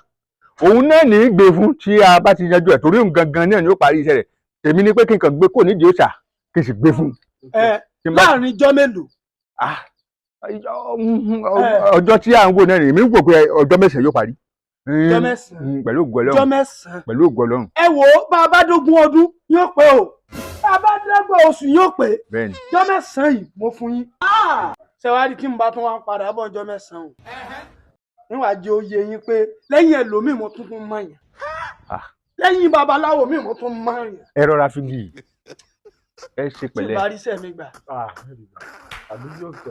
òun náà ní í gbé fún tí a bá ti yanjú ẹ̀ torí òun gangan náà ni ó parí iṣẹ́ rẹ̀ tèmi ni pé kí n kàn gbé kò nídìí òòṣà kí n sì gbé fún. láàrin ijọ́ mélòó. ọjọ́ tí à ń wò náà ni èmi ń wò pé ọjọ́ mẹ́sàn-án yóò parí. ọjọ́ mẹ́sàn-án pẹ̀lú ògo Ọlọ́run. ọjọ́ mẹ́sàn-án pẹ̀lú ògo Ọlọ́run. ẹ wo bá a bá dógún ọdún yóò pé o bá a bá dẹ́gbẹ̀ oṣù yóò pé bẹ́ẹ̀ni. ọjọ́ mẹ́sàn-án yìí mo fún yín. ṣé wàá rí kí n bá tún wá padà bọ̀ ọjọ́ mẹ́sàn-án o níwà jẹ́ oyè yín pé lẹ́yìn ẹlòmíì mo tún mọ̀ yàn lẹ́yìn babaláwo mi mo tún mọ̀ yàn. ẹ rọra fi bì í ẹ ṣe pẹ̀lẹ́. tí ìbárísẹ́ mi gbà.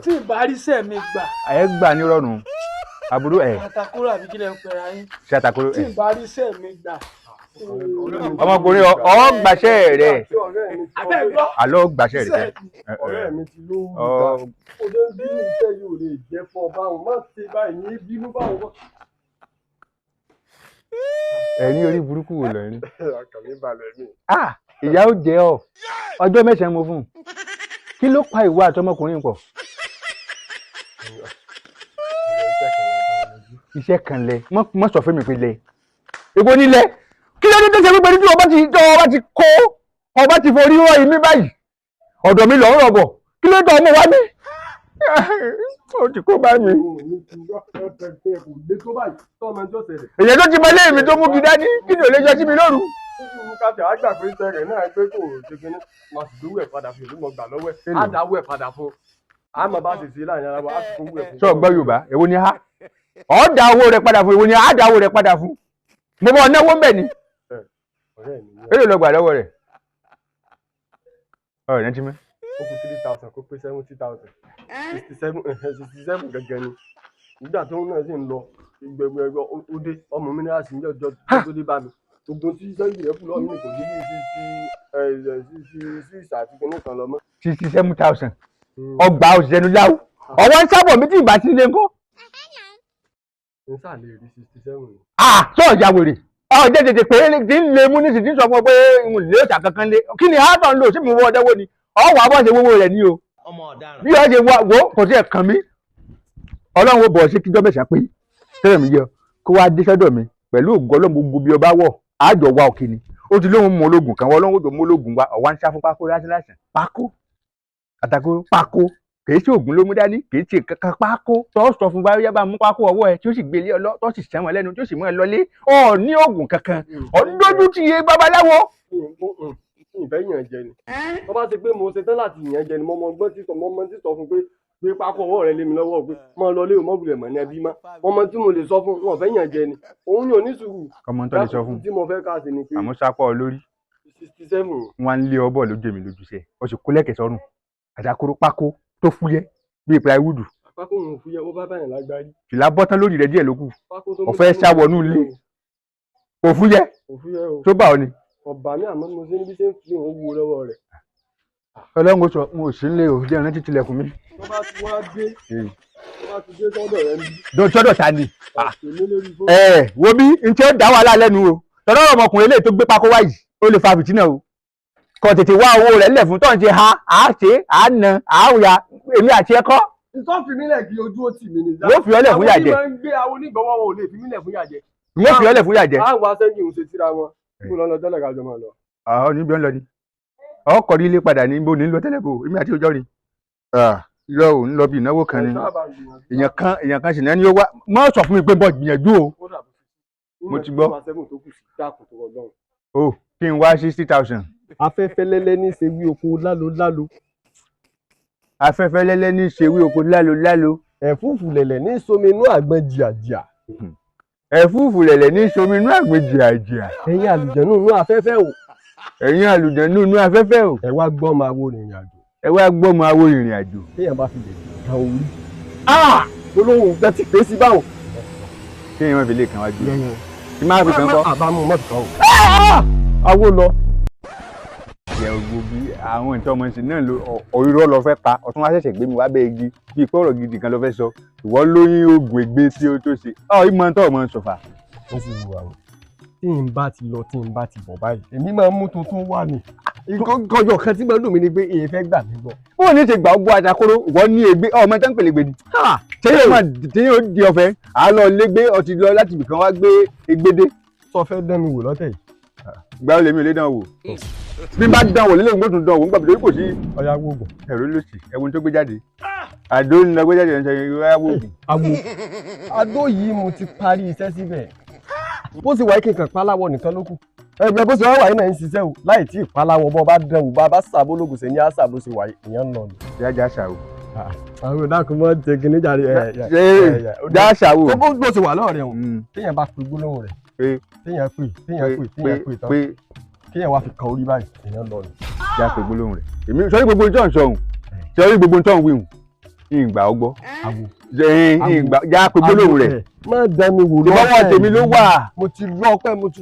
tí ìbárísẹ́ mi gbà. ẹ gbà ní rọrùn àbúrò ẹ. Atakoro àbí kílẹ̀ ń pẹ̀ra yín. ṣe Atakoro ẹ. tí ìbárísẹ́ mi gbà. ọmọkùnrin ọ gbàṣẹ rẹ àlọ gbàṣẹ rẹ. ọ̀rẹ́ mi ti ló wù ká o lè bí iṣẹ́ yóò lè jẹ́ fún ọ báwọn má ṣe báyìí ní bínú báwọn. ẹ̀rín orí burúkú wò lẹ́rìn. àkànní balẹ̀ mi. ìyá ó jẹ ọ ọjọ́ mẹ́sàn-án mo fún un kí ló pa ìwà àtọmọkùnrin pọ̀. iṣẹ́ kan lẹ mọ́ sọ fún mi pé lẹ èwo nílẹ̀ kí ló dé tó ṣe pípẹ́ ní tí ọba ti forí wọ́ ìmí báyìí ọ̀dọ̀ mi lọ́ọ́ rọ̀bọ̀ kí ló tọ́ ọmọ wa ní. ó ti kó bá mi. èyàn tó ti mọ ilé mi tó mú kí dání kí ni ò lè jọ sí mi lóru. káfí àgbà pé iṣẹ́ rẹ̀ náà gbé kò ṣe kínní máa sì dúró ẹ̀ padà fún ìlú mọ̀ gbà lọ́wọ́ ẹ̀ á dáwọ́ ẹ̀ padà fún àmọ́ bá ṣe sí láàrin ara wa á sì tún wú ẹ̀ fún. sọ gbọ́ Yorùbá èwo ni a ọ̀ dá owó rẹ̀ padà fún èwo ni a dá owó rẹ̀ padà fún mo bọ̀ náwó ń bẹ̀ ni. èlò lọ gbà lọ́wọ́ rẹ̀ ọ̀rẹ́ rántí mẹ́. ó kù 3,000. 60,000 kó pé 70,000 67 gẹ́gẹ́ ni nígbà tó ń náà sì ń lọ gbẹgbẹgbẹ ó dé ọmọ mi náà sì ń jọjọ tó dé bá mi ogun tí sẹ́yìn rẹ̀ kú lọ́wọ́ mi kò dé sí ìsàtìkẹ́ nìkan lọ mọ́. 67,000 ọgbà òṣìṣẹ́nu láwù ọwọ́ ń sábọ̀ mi tí ìbá ti lé ńkọ́. n sáà lè rí 67 ni. sọ ìyá wèrè ọjọ́ tètè pé tí ń lè mú ní ìsìn tí ń sọ fún ọ pé n ò lè ta kankan lé kí ni àátọ̀ ń lò sí mi wọ ọdẹ́wọ́ ni ọwọ́ àbọ̀ ṣe wọ́wọ́ rẹ̀ ní o bí ọ ṣe wo kò sí ẹ̀kan mi ọlọ́run ó bọ̀ ṣe kíjọ́ mẹ́sàn-án pé tẹ́lẹ̀ mi yọ kó wá dé sọ́dọ̀ mi pẹ̀lú ògùn ọlọ́run gbogbo bí ọba wọ̀ àjọ wa òkè ni ó ti lóun mú ológun kan wọ́n ọlọ́run ó jọ mú ológun wa ọ̀wá ń sá fún pákó lásán pákó Atakoro pákó kìí ṣe ògùn ló mú dání kìí ṣe kankan pákó tó sọ fún báyọ̀ bá mú pákó ọwọ́ ẹ tí ó sì gbélé ọlọ́ tó sì sẹ́wọ̀n lẹ́nu tí ó sì mú ẹ lọlé ọ̀ ní ògùn kankan ọdún ti yé babaláwo. ìfẹ́ yàn jẹ ni tó bá ti pé mo ṣe tán láti yàn jẹ ni mo mọ gbọ́n títọ́ fún pé pákó ọwọ́ rẹ lé mi lọ́wọ́ pé mọ́ lọ lé o mọ́ bulẹ̀ mọ́ ní ẹbí mọ́ ọmọ tí mo lè sọ fún wọn fẹ́ yàn jẹ ni òun yóò ní sùúrù ọmọ tó lè sọ fún tí mo fẹ́ ká sí ni pé àmọ́ sápọ̀ lórí 67 wọn lé ọbọ̀ lójú èmi lójúṣe ó sì kó lẹ́kẹ̀ẹ́ sọ́rùn Atakoro pákó tó fúyẹ́ bíi plywood. pákó òun fúyẹ́ ó bá báyìí lágbárí. fìlà bọ́tán lórí rẹ̀ díẹ̀ ló kù ọ̀fẹ́ ṣàwọnú ilé kò fúyẹ́ tó bá ọ ni. ọba mi àmọ́ mo ṣe níbi ṣe ń fi òun wo lọ́wọ́ rẹ̀. ọlọ́run sọ mo sì ń lé o jẹ́ ìrántí tilẹ̀kùn mi. tó bá ti wá dé sọ́dọ̀ rẹ ní. sọ́dọ̀ ta ni. wo bí n tí ó dá wàhálà lẹ́nu o tọ́lọ́ ọmọkùnrin eléyìí tó gbé pákó wáyìí ó lè fa fìtínà o kò tètè wá owó rẹ̀ lẹ̀ fún tọ́hún ṣe á ṣe á na á ya èmi àti ẹ̀kọ́. ìtọ́ fi mí lẹ̀ kí ojú ó tì mí ni. yóò fi ọ́lẹ̀ fún yàjẹ́. àwọn onímọ̀ ń gbé àwọn onígbọ̀wọ́ wọn ò lè fi mí lẹ̀ fún yàjẹ́. yóò fi ọ́lẹ̀ fún yàjẹ́. àwọn asẹ́yìn òun ṣe síra wọn kí lọ́nà tẹ́lẹ̀ kájọ máa lọ. ọ̀ níbi ó ń lọ ni ọkọ̀ rí ilé padà ní bó ní lọ tẹ́lẹ̀ bò èmi àti òjọ́ rí irọ́ ò ń lọ bí ìnáwó kan ni èèyàn kan sì náà ni ó wá má sọ fún mi pé bọ́ gbìyànjú o mo ti gbọ́ o kí n wá 60,000. afẹ́fẹ́ lẹ́lẹ́ ní ṣe wí oko lálo. afẹ́fẹ́ lẹ́lẹ́ ní ṣe wí oko lálo. ẹ̀fúùfù lẹ̀lẹ̀ ní somi inú àgbọn jìàjìà. ẹ̀fúùfù lẹ̀lẹ̀ ní somi inú àgbọn jìàjìà. ẹ̀yin àlùjẹ̀nú inú afẹ́fẹ́ o. ẹ̀yin àlùjẹ̀nú inú afẹ́fẹ́ o. ẹ wá gbọ́ máa wo ìrìn àjò. ẹ wá gbọ́ máa wo ìrìn àjò. téèyàn bá fi lè kan orí. olóhùn gbẹ ti pé sí báwọn. téèyàn má fi lè kàn wá jù. tí máa fi kàn kọ́. àbámu mọ́tò kan o. awo lọ. ìyá ogbó bí àwọn ìtọ́ ọmọ ìsìn náà ló ọ̀rọ̀ lọ fẹ́ pa ọ̀tún wá ṣẹ̀ṣẹ̀ gbé mi wá bẹ́ẹ̀ igi bíi pé ọ̀rọ̀ gidi kan lọ fẹ́ sọ ìwọ lóyún oògùn ègbé tí ó tó ṣe ìmọ̀ tó ọmọ sọ̀fà. ó sì wù àwọn tí n bá ti lọ tí n bá ti bọ̀ báyìí èmi máa ń mú tuntun wá ni ìkọjọ kan tí mo dùn mí ni pé èyí fẹ́ gbà mí gbọ́. ó ní ti gbà ó gbọ́ Atakoro ìwọ ní ègbé ọmọ tó ń pèlè gbèdì tí yóò di ọ̀fẹ́ àlọ́ légbé ọtí lọ láti ibìkan wá gbé egbédé. sọ fẹ́ dán mi wò lọ́tẹ̀ yìí. gba olè mi ò lè dán wò bí bá dán wò lélẹ́yìn gbọ́dọ̀ dán wò nígbà tó kò sí. ọ̀yà wògùn. ẹ̀rọ ló sì ẹ̀wọ̀n tó gbé jáde àdó ń lọ gbé jáde ẹ̀ ọ̀yà wògùn. àdó yìí mo ti parí iṣẹ́ síbẹ̀ bó sì wáyé kíkan páláwọ nìkan ló kù ẹgbẹ́ bó ṣe wá wáyé náà ń ṣiṣẹ́ o láì tí ìpaláwọ bọ́ bá dán o bá sàbó lóògùn ṣe ní àṣà bó ṣe wáyé ìyẹn ń lọ ni. jájá ṣàwò. àwọn ìdákun mọ́ ti kìíní jáde já ṣàwò. bó ṣe wà lọ́ọ̀rẹ́ o téèyàn bá pe gbólóhùn rẹ̀ téèyàn pè tán kéèyàn wá fi kan orí báyìí èèyàn lọ ni. já pe gbólóhùn rẹ̀ èmi sọ gbogbo nítorí sọ̀hún sọ gbogbo nítorí wíwùn ìgbà ọgbọ́ já pe gbólóhùn rẹ̀. má dá mi wò lọ́wọ́ ìbáwọ̀ tèmi ló wà. mo ti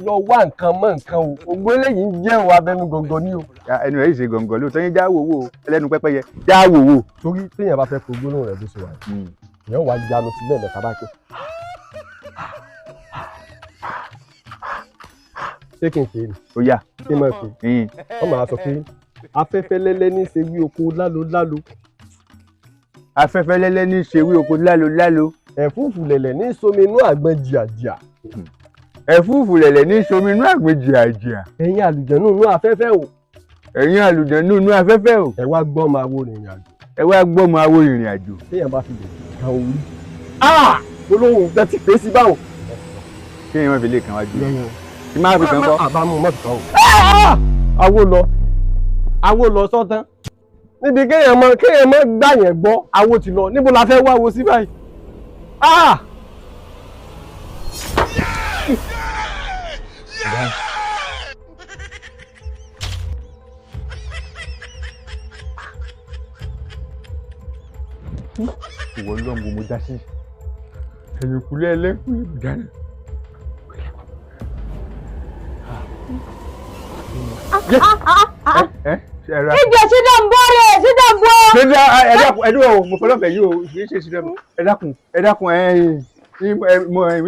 lọ wá nǹkan mọ́ nǹkan o ògbó eléyìí ń jẹ́ òun abẹnú gọ̀ǹgọ̀ ní o. ẹnu rẹ̀ yìí ṣe gọ̀ǹgọ̀ lóòótọ́ yín já wòwò ẹlẹ́nu pẹ́pẹ́yẹ já wòwò. torí téèyàn bá fẹ́ pe gbólóhùn rẹ̀ bó ṣe wà èèyàn wá yanu sílẹ̀ lẹ́ka bá ké. ṣé kí n pè é ni. ó yá kí n máa pè é. wọ́n máa sọ pé afẹ́fẹ́ lẹ́lẹ́ ní ṣe wí oko lálo. afẹ́fẹ́ lẹ́lẹ́ ní ṣe wí oko lálo. ẹ̀fúùfù lẹ̀lẹ̀ ní somi inú àgbọn jìàjìà. ẹ̀fúùfù lẹ̀lẹ̀ ní somi inú àgbọn jìàjìà. ẹ̀yin àlùjẹ̀nú inú afẹ́fẹ́ o. ẹ̀yin àlùjẹ̀nú inú afẹ́fẹ́ o. ẹ wá gbọ́ máa wo ìrìn àjò. ẹ wá gbọ́ máa wo ìrìn àjò. téèyàn bá fi lè kan orí. olóhùn gbẹ ti pé sí báwọn. téèyàn má fi lè kàn wá jù. tí máa fi kàn kọ́. àbámu mọ́tò kan o. awo lọ sọ́tán. níbi kéèyàn mọ gbà yẹn gbọ́ awo ti lọ níbo la fẹ́ wá wo sí báyìí. ìwọ lọ́mọ mo dá sí ẹ̀yìn kúlẹ̀ ẹlẹ́kùnlé mo dáná. Ìjọ sídàmbọ́ rẹ̀ sídàmbọ́. ẹdún ọ̀ mo fọlọ́fẹ̀ yìí o kì í ṣe sídàmbọ́ ẹ dákun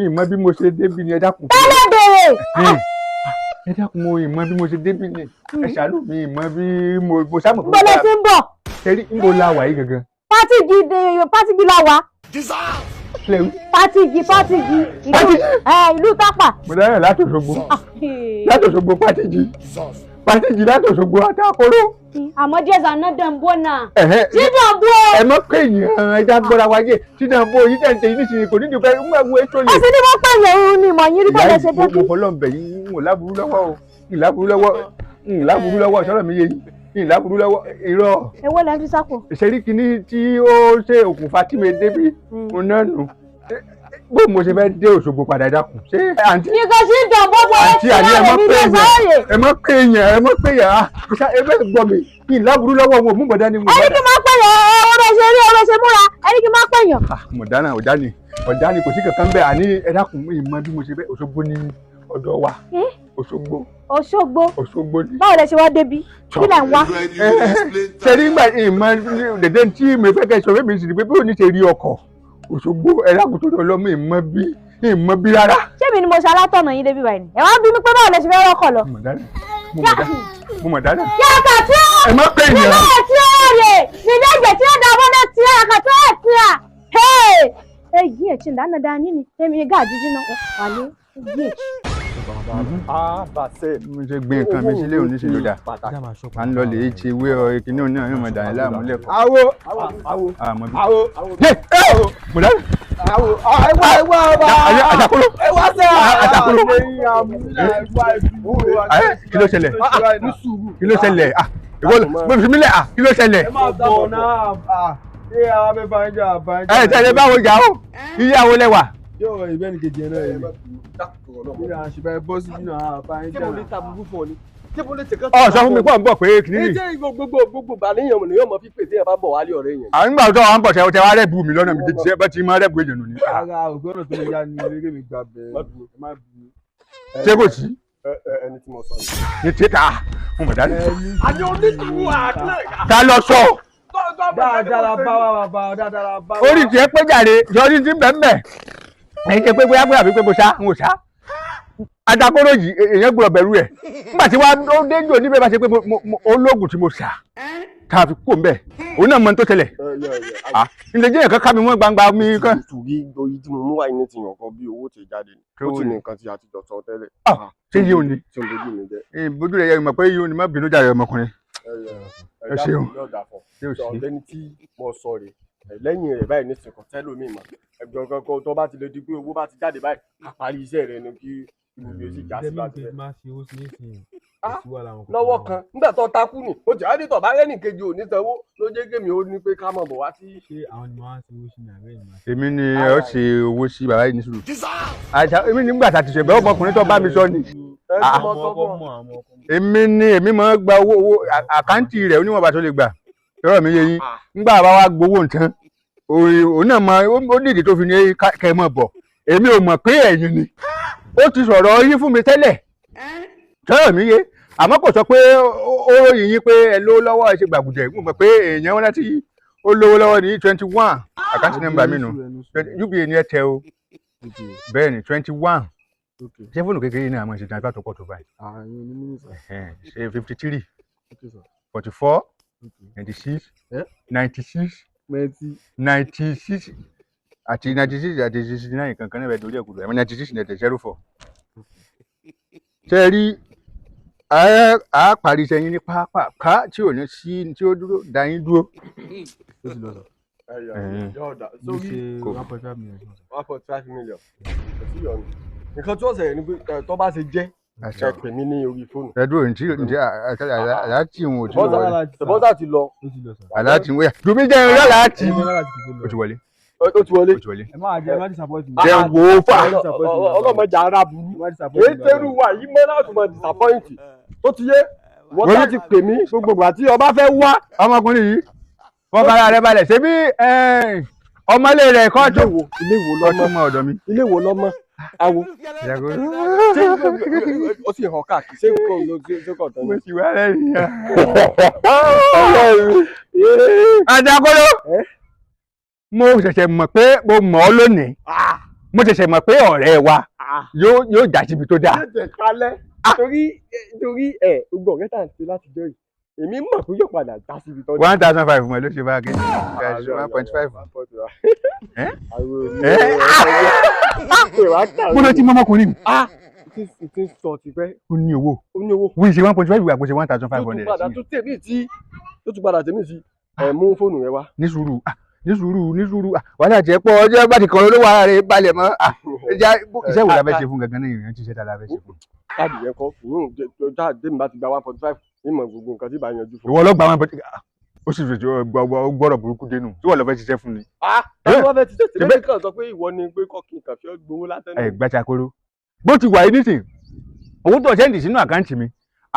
ìmọ̀ bí mo ṣe débi ni ẹ dákun. Tẹ́lẹ̀ bèrè. ẹ dákun mo ìmọ̀ bí mo ṣe débi ni ẹ ṣàánú mi ìmọ̀ bí mo sábà fún mi. Bọ́lá ti ń bọ̀. Tẹ́rí ń bo la wà yìí gangan. Pátìgì la wà. Pátìgì ìlú Tápà. Mo dáná láti Òṣogbo Pátìgì láti Òṣogbo Atakoro. Àmọ́ Jésù ànádàmbó náà. Sídàmbó. Ẹ mọ̀ pé èèyàn ẹja gbọ́ra wáyé sídàmbó yìí tẹ̀sí yìí nísìnyí kò nídìí pé ń gbàgbọ́ ètò yìí. Ọ̀sìn ni wọ́n pààyàn òun ni ìmọ̀ yín rí bọ́lá ṣe débi. Mo fọlọ́ọ̀bẹ̀ yìí ń wò láburú lọ́wọ́ sọ́rọ̀ mi yé yìí. Ìlàbùrú lọ́wọ́ irọ́. Èwo lẹ fi sápò. Ìṣẹ́rí kìíní tí ó ṣe òkùnfà tí mi débi mo náà nù. Bó mo ṣe fẹ́ dé Òṣogbo padà dákun. Ṣé àǹtí. Nìkan sí ìdánwò bó àǹtí àní ẹ mọ̀ pé èèyàn ẹ bẹ́ẹ̀ gbọ́ mi. Ìlàbùrú lọ́wọ́ wọn ò mú bọ̀dá ni mo. Ẹni kí n máa pẹ̀yàn ọ̀rọ̀ ṣe rí ọ̀rọ̀ ṣe múra ẹni kí n máa pẹ̀yàn. Mọ̀dánà ọ̀dánì kò sí kankan bẹ́ẹ̀ àní ẹ dákun ìmọ̀ bí mo ṣe fẹ́ Òṣogbo ní ọ̀dọ̀ wa. Òṣogbo ni. Báwo lẹ ṣe wá débi? Kí lẹ ń wá? Ṣé nígbà ìmọ̀ dèdè tí mi fẹ́ kẹ́ sọ fún mi sì ni pé bí òní ṣe rí ọkọ̀ Òṣogbo ẹ̀rọ àkótó lọ́mọ ìmọ̀ bí rárá. Ṣé mi ni mo ṣe alátọ̀nà yín débi báyìí? Ẹ wá bí mi pé báwo lẹ ṣe fẹ́ rọ́kọ̀ lọ? Mo mọ̀ dáná. Yàtọ̀ tí ó. Ẹ má pè yàn. Nílẹ̀ tí ó rè nílẹ̀ ìjẹ̀ tí ó dàbọ̀ náà tí ó yàtọ̀ tí ó ti à. Èyí ètí ìdáná dá yín ni èmi gà jíjí náà wà ní èyí ètí. Mo ṣe gbé nǹkan mi sílé òní ṣe ló dà. À ń lọ lè ṣe ìwé ìkíní òní àwọn ọmọdé àyè láàmú lẹ́kọ̀ọ́. Awo. Mo dáná. Atakoro. Kí ló ṣẹlẹ̀? Kí ló ṣẹlẹ̀? Mo fi mí lẹ̀ kí ló ṣẹlẹ̀? Tẹ̀lé báwo jà ó? Ìyàwó lẹ́wà. Yóò ìbẹ́ ní kejì ẹ̀rọ ẹ̀mí. Nígbà àṣìbẹ̀ bọ́ sí nínú àwọn àbáyé jẹ́ òní ta búbú fún ọ ni. Sọ fún mi pọ̀ ń bọ̀ pé kìíní. Ṣé gbogbo àníyàn mọ̀ ni yóò mọ fi pèsè ẹ̀ bá bọ̀ wálé ọ̀rẹ́ yẹn. Àwọn nígbà tó wà ń bọ̀ tẹ wá rẹ̀ bù mí lọ́nà mi jẹ́ ti bá ti máa rẹ̀ bù èèyàn nù ní. Ara ògbọ́nà tó lè yá ni eré mi gbà bẹ́ẹ̀. Ṣé kò sí? Ẹni tí mo sọ ni. Ní títà, mo mọ̀ dáná. Àní onídùú àdúrà. Ta lọ sọ? Dáadáa bá wa bàbá dáadáa bá wa. Orí tiẹ̀ pé jàre, yọrí ti bẹ́ẹ̀ ẹ̀yin ṣe pé bóyá àbí pé mo ṣá ń ṣá. Atakoro yìí èèyàn gbọ́dọ̀ bẹ̀rù ẹ̀. Nígbà tí wàá ó dé jò níbẹ̀ bá ṣe pé olóògùn tí mo ṣá ká fi kó mbẹ̀. Òun náà mọ ní tó ṣẹlẹ̀. Ilé jẹ́ ẹ̀kan ká mi mọ́ gbangba mi kan. Ìtùrí oyin tí mo mú wáyé ní ti yàn kan bí owó ti jáde ni. Ó ti ní nǹkan tí a ti jọ sọ tẹ́lẹ̀. Ṣé yìí ò ní? Ṣé o bójú mi jẹ́? Bójú rẹ̀ yẹ mọ̀ pé yìí ò ní má bínú jàre ọmọkùnrin. Ẹ ṣeun. Ọ̀gbẹ́ni tí mo sọ rè lẹ́yìn rẹ̀ báyìí ní sìnkàn tẹ́lómi mọ̀ ẹgbẹ́ kankan tó bá ti lè di pé owó bá ti jáde báyìí àparí iṣẹ́ rẹ̀ ni kí ibùdó sì já sí láti rẹ̀. Lọ́wọ́ kan nígbà tó takú ni ó jẹ́ àdìtọ̀ bá rẹ́nì kejì ò ní sanwó ló jẹ́ kémi ó ní pé ká mọ̀ bọ̀ wá sí. Èmi ni ẹ ó ṣe owó sí bàbá yìí ní sùúrù. Èmi nígbà tá a ti ṣe bẹ́ẹ̀ ọmọkùnrin tó bá mi sọ ni. Èmi máa ń gba owó àkáǹtì rẹ̀ oníwọ̀nba tó lè gbà lọ́rọ̀ mi yé yín nígbà bá wá gbowó nǹkan òun náà ó dìde tó fi ní kẹ́ mọ̀ bọ̀ èmi ò mọ̀ pé ẹ̀yin ni ó ti sọ̀rọ̀ yín fún mi tẹ́lẹ̀ lọ́rọ̀ mi yé àmọ́ kò sọ pé ó ròyìn yín pé ẹ lówó lọ́wọ́ ẹ ṣe gbàgùdẹ̀ mo mọ̀ pé èèyàn wọn láti ó lówó lọ́wọ́ ní 21 àkáǹtì nọ́mbà mi nù uba ni ẹ tẹ o bẹ́ẹ̀ ni 21 ṣé fóònù kékeré ní àwọn ìṣèjọba tó pọ̀ tó báyìí ṣe 53 44 96 96 96 àti 96 àti 69 kankan náà bẹ dorí ẹ̀kú rẹ̀ 96 nẹ̀tẹ̀ 04. Ṣé rí a parí iṣẹ́ yín ní pápá tí ò ní sí tí ó dúró dá yín dúró. Nǹkan tí ó ṣẹlẹ̀ ni pé tó bá ṣe jẹ́ ẹ pè mí ní orí fóònù. Ẹdúró ǹjẹ́ aláàtì ń wò tí mo wọlé. Bọ́sà ti lọ. Aláàtì ń wò yà. Dùmí jẹ́ ẹ̀rọ aláàtì. Ó ti wọlé. Ó ti wọlé. ẹ má jẹ ẹ má disappoint mi. Jẹ́ wo fà. Ọlọ́mọdé ara burú. Èyí tẹ́rù wà yìí mọ́ láti mọ disappoint. Ó ti yé. Wọ́n sá ti pè mí gbogbo ìgbà tí ọba fẹ́ wá. Ọmọkùnrin yìí fọkàrà rẹ balẹ̀ ṣebí ọmọlé rẹ̀ kọ́ tó ilé wo lọ́mọ ọtún mọ ọ̀dọ̀ mi. ilé wo lọ́mọ awo ó sì hàn káàkiri ṣé kò ló ṣe kọ̀ tán. mo sì wá lẹ́yìn yá. Atakoro mo ṣẹ̀ṣẹ̀ mọ̀ pé mo mọ̀ ọ́ lónìí mo ṣẹ̀ṣẹ̀ mọ̀ pé ọ̀rẹ́ wa yóò já síbi tó dáa. torí gbogbo ọ̀rẹ́ tà ń ṣe láti jọ yìí èmi mọ̀ pé yóò padà já síbi tó dáa. 1,500 mọ̀ ló ṣe bá a kéde 1.5. mo lọ ti mọ ọmọkùnrin mi. ti ń sọ ti pẹ́. ó ní owó ó ní owó. wọ́n ṣe 1.5 ìwé àpòṣe 1,500. tó tún padà tèmi sí mú fóònù rẹ wá. ní sùúrù wàhálà jẹ́ pọ̀ ọjọ́ bá ti kàn lówó ara rẹ̀ balẹ̀ mọ́ iṣẹ́ wo la fẹ́ ṣe fún gangan ní ìrìn àti iṣẹ́ tá a la fẹ́ ṣe fún. káàdì yẹn kọ́ ọjà tèmi bá ti gba 1.5 mímọ̀ gbogbo nǹkan tí bá yanjú fún. ìwọ lọ gba 1.5 ó sì fèsì gbọ́dọ̀ burúkú dénú tí wọ́n lọ fẹ́ ṣiṣẹ́ fún ni. táwọn bá fẹ́ ṣiṣẹ́ tèmi kan sọ pé ìwọ ni pé kọ́kì nǹkan fi gbowó látẹnu. ẹ Atakoro bó ti wà yìí nísìn owó tó ṣẹ́ǹdì sínú àkáǹtì mi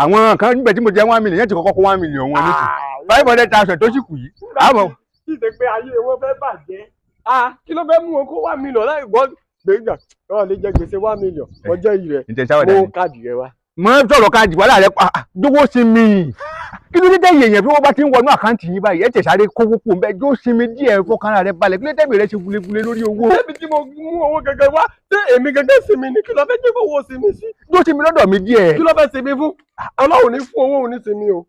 àwọn kan níbẹ̀ tí mo jẹ́ 1 million yẹn ti kọ́kọ́ kó 1 million wọn nísìn 500,000 tó sì kù yìí. àmọ́ kí ṣe pé ayé wọn fẹ́ bàjẹ́ kí ló fẹ́ mú wọn kó 1 million láì gbọ́ gbẹ̀ngà ọ̀ lè jẹ gbèsè 1 million ọjọ́ yìí rẹ̀ mú káàdì rẹ wá. mo sọ̀rọ̀ káàdì wàhálà rẹ dúró sí mi kí ló dé tẹ́ yẹ̀yẹ̀ bí wọ́n bá ti ń wọnú àkáǹtì yín báyìí ẹ̀ tẹ̀ sáré kówó pò ń bẹ́ jó sinmi díẹ̀ fọkànra rẹ balẹ̀ kí ló tẹ́bi rẹ ṣe gúlegúle lórí owó. débi tí mo mú owó gẹ́gẹ́ wá ṣé èmi gẹ́gẹ́ sinmi ni kí ló fẹ́ jẹ́ kó owó sinmi sí. jó sinmi lọ́dọ̀ mi díẹ̀. kí ló fẹ́ sinmi fún ọlọ́run ní fún owó òní sinmi o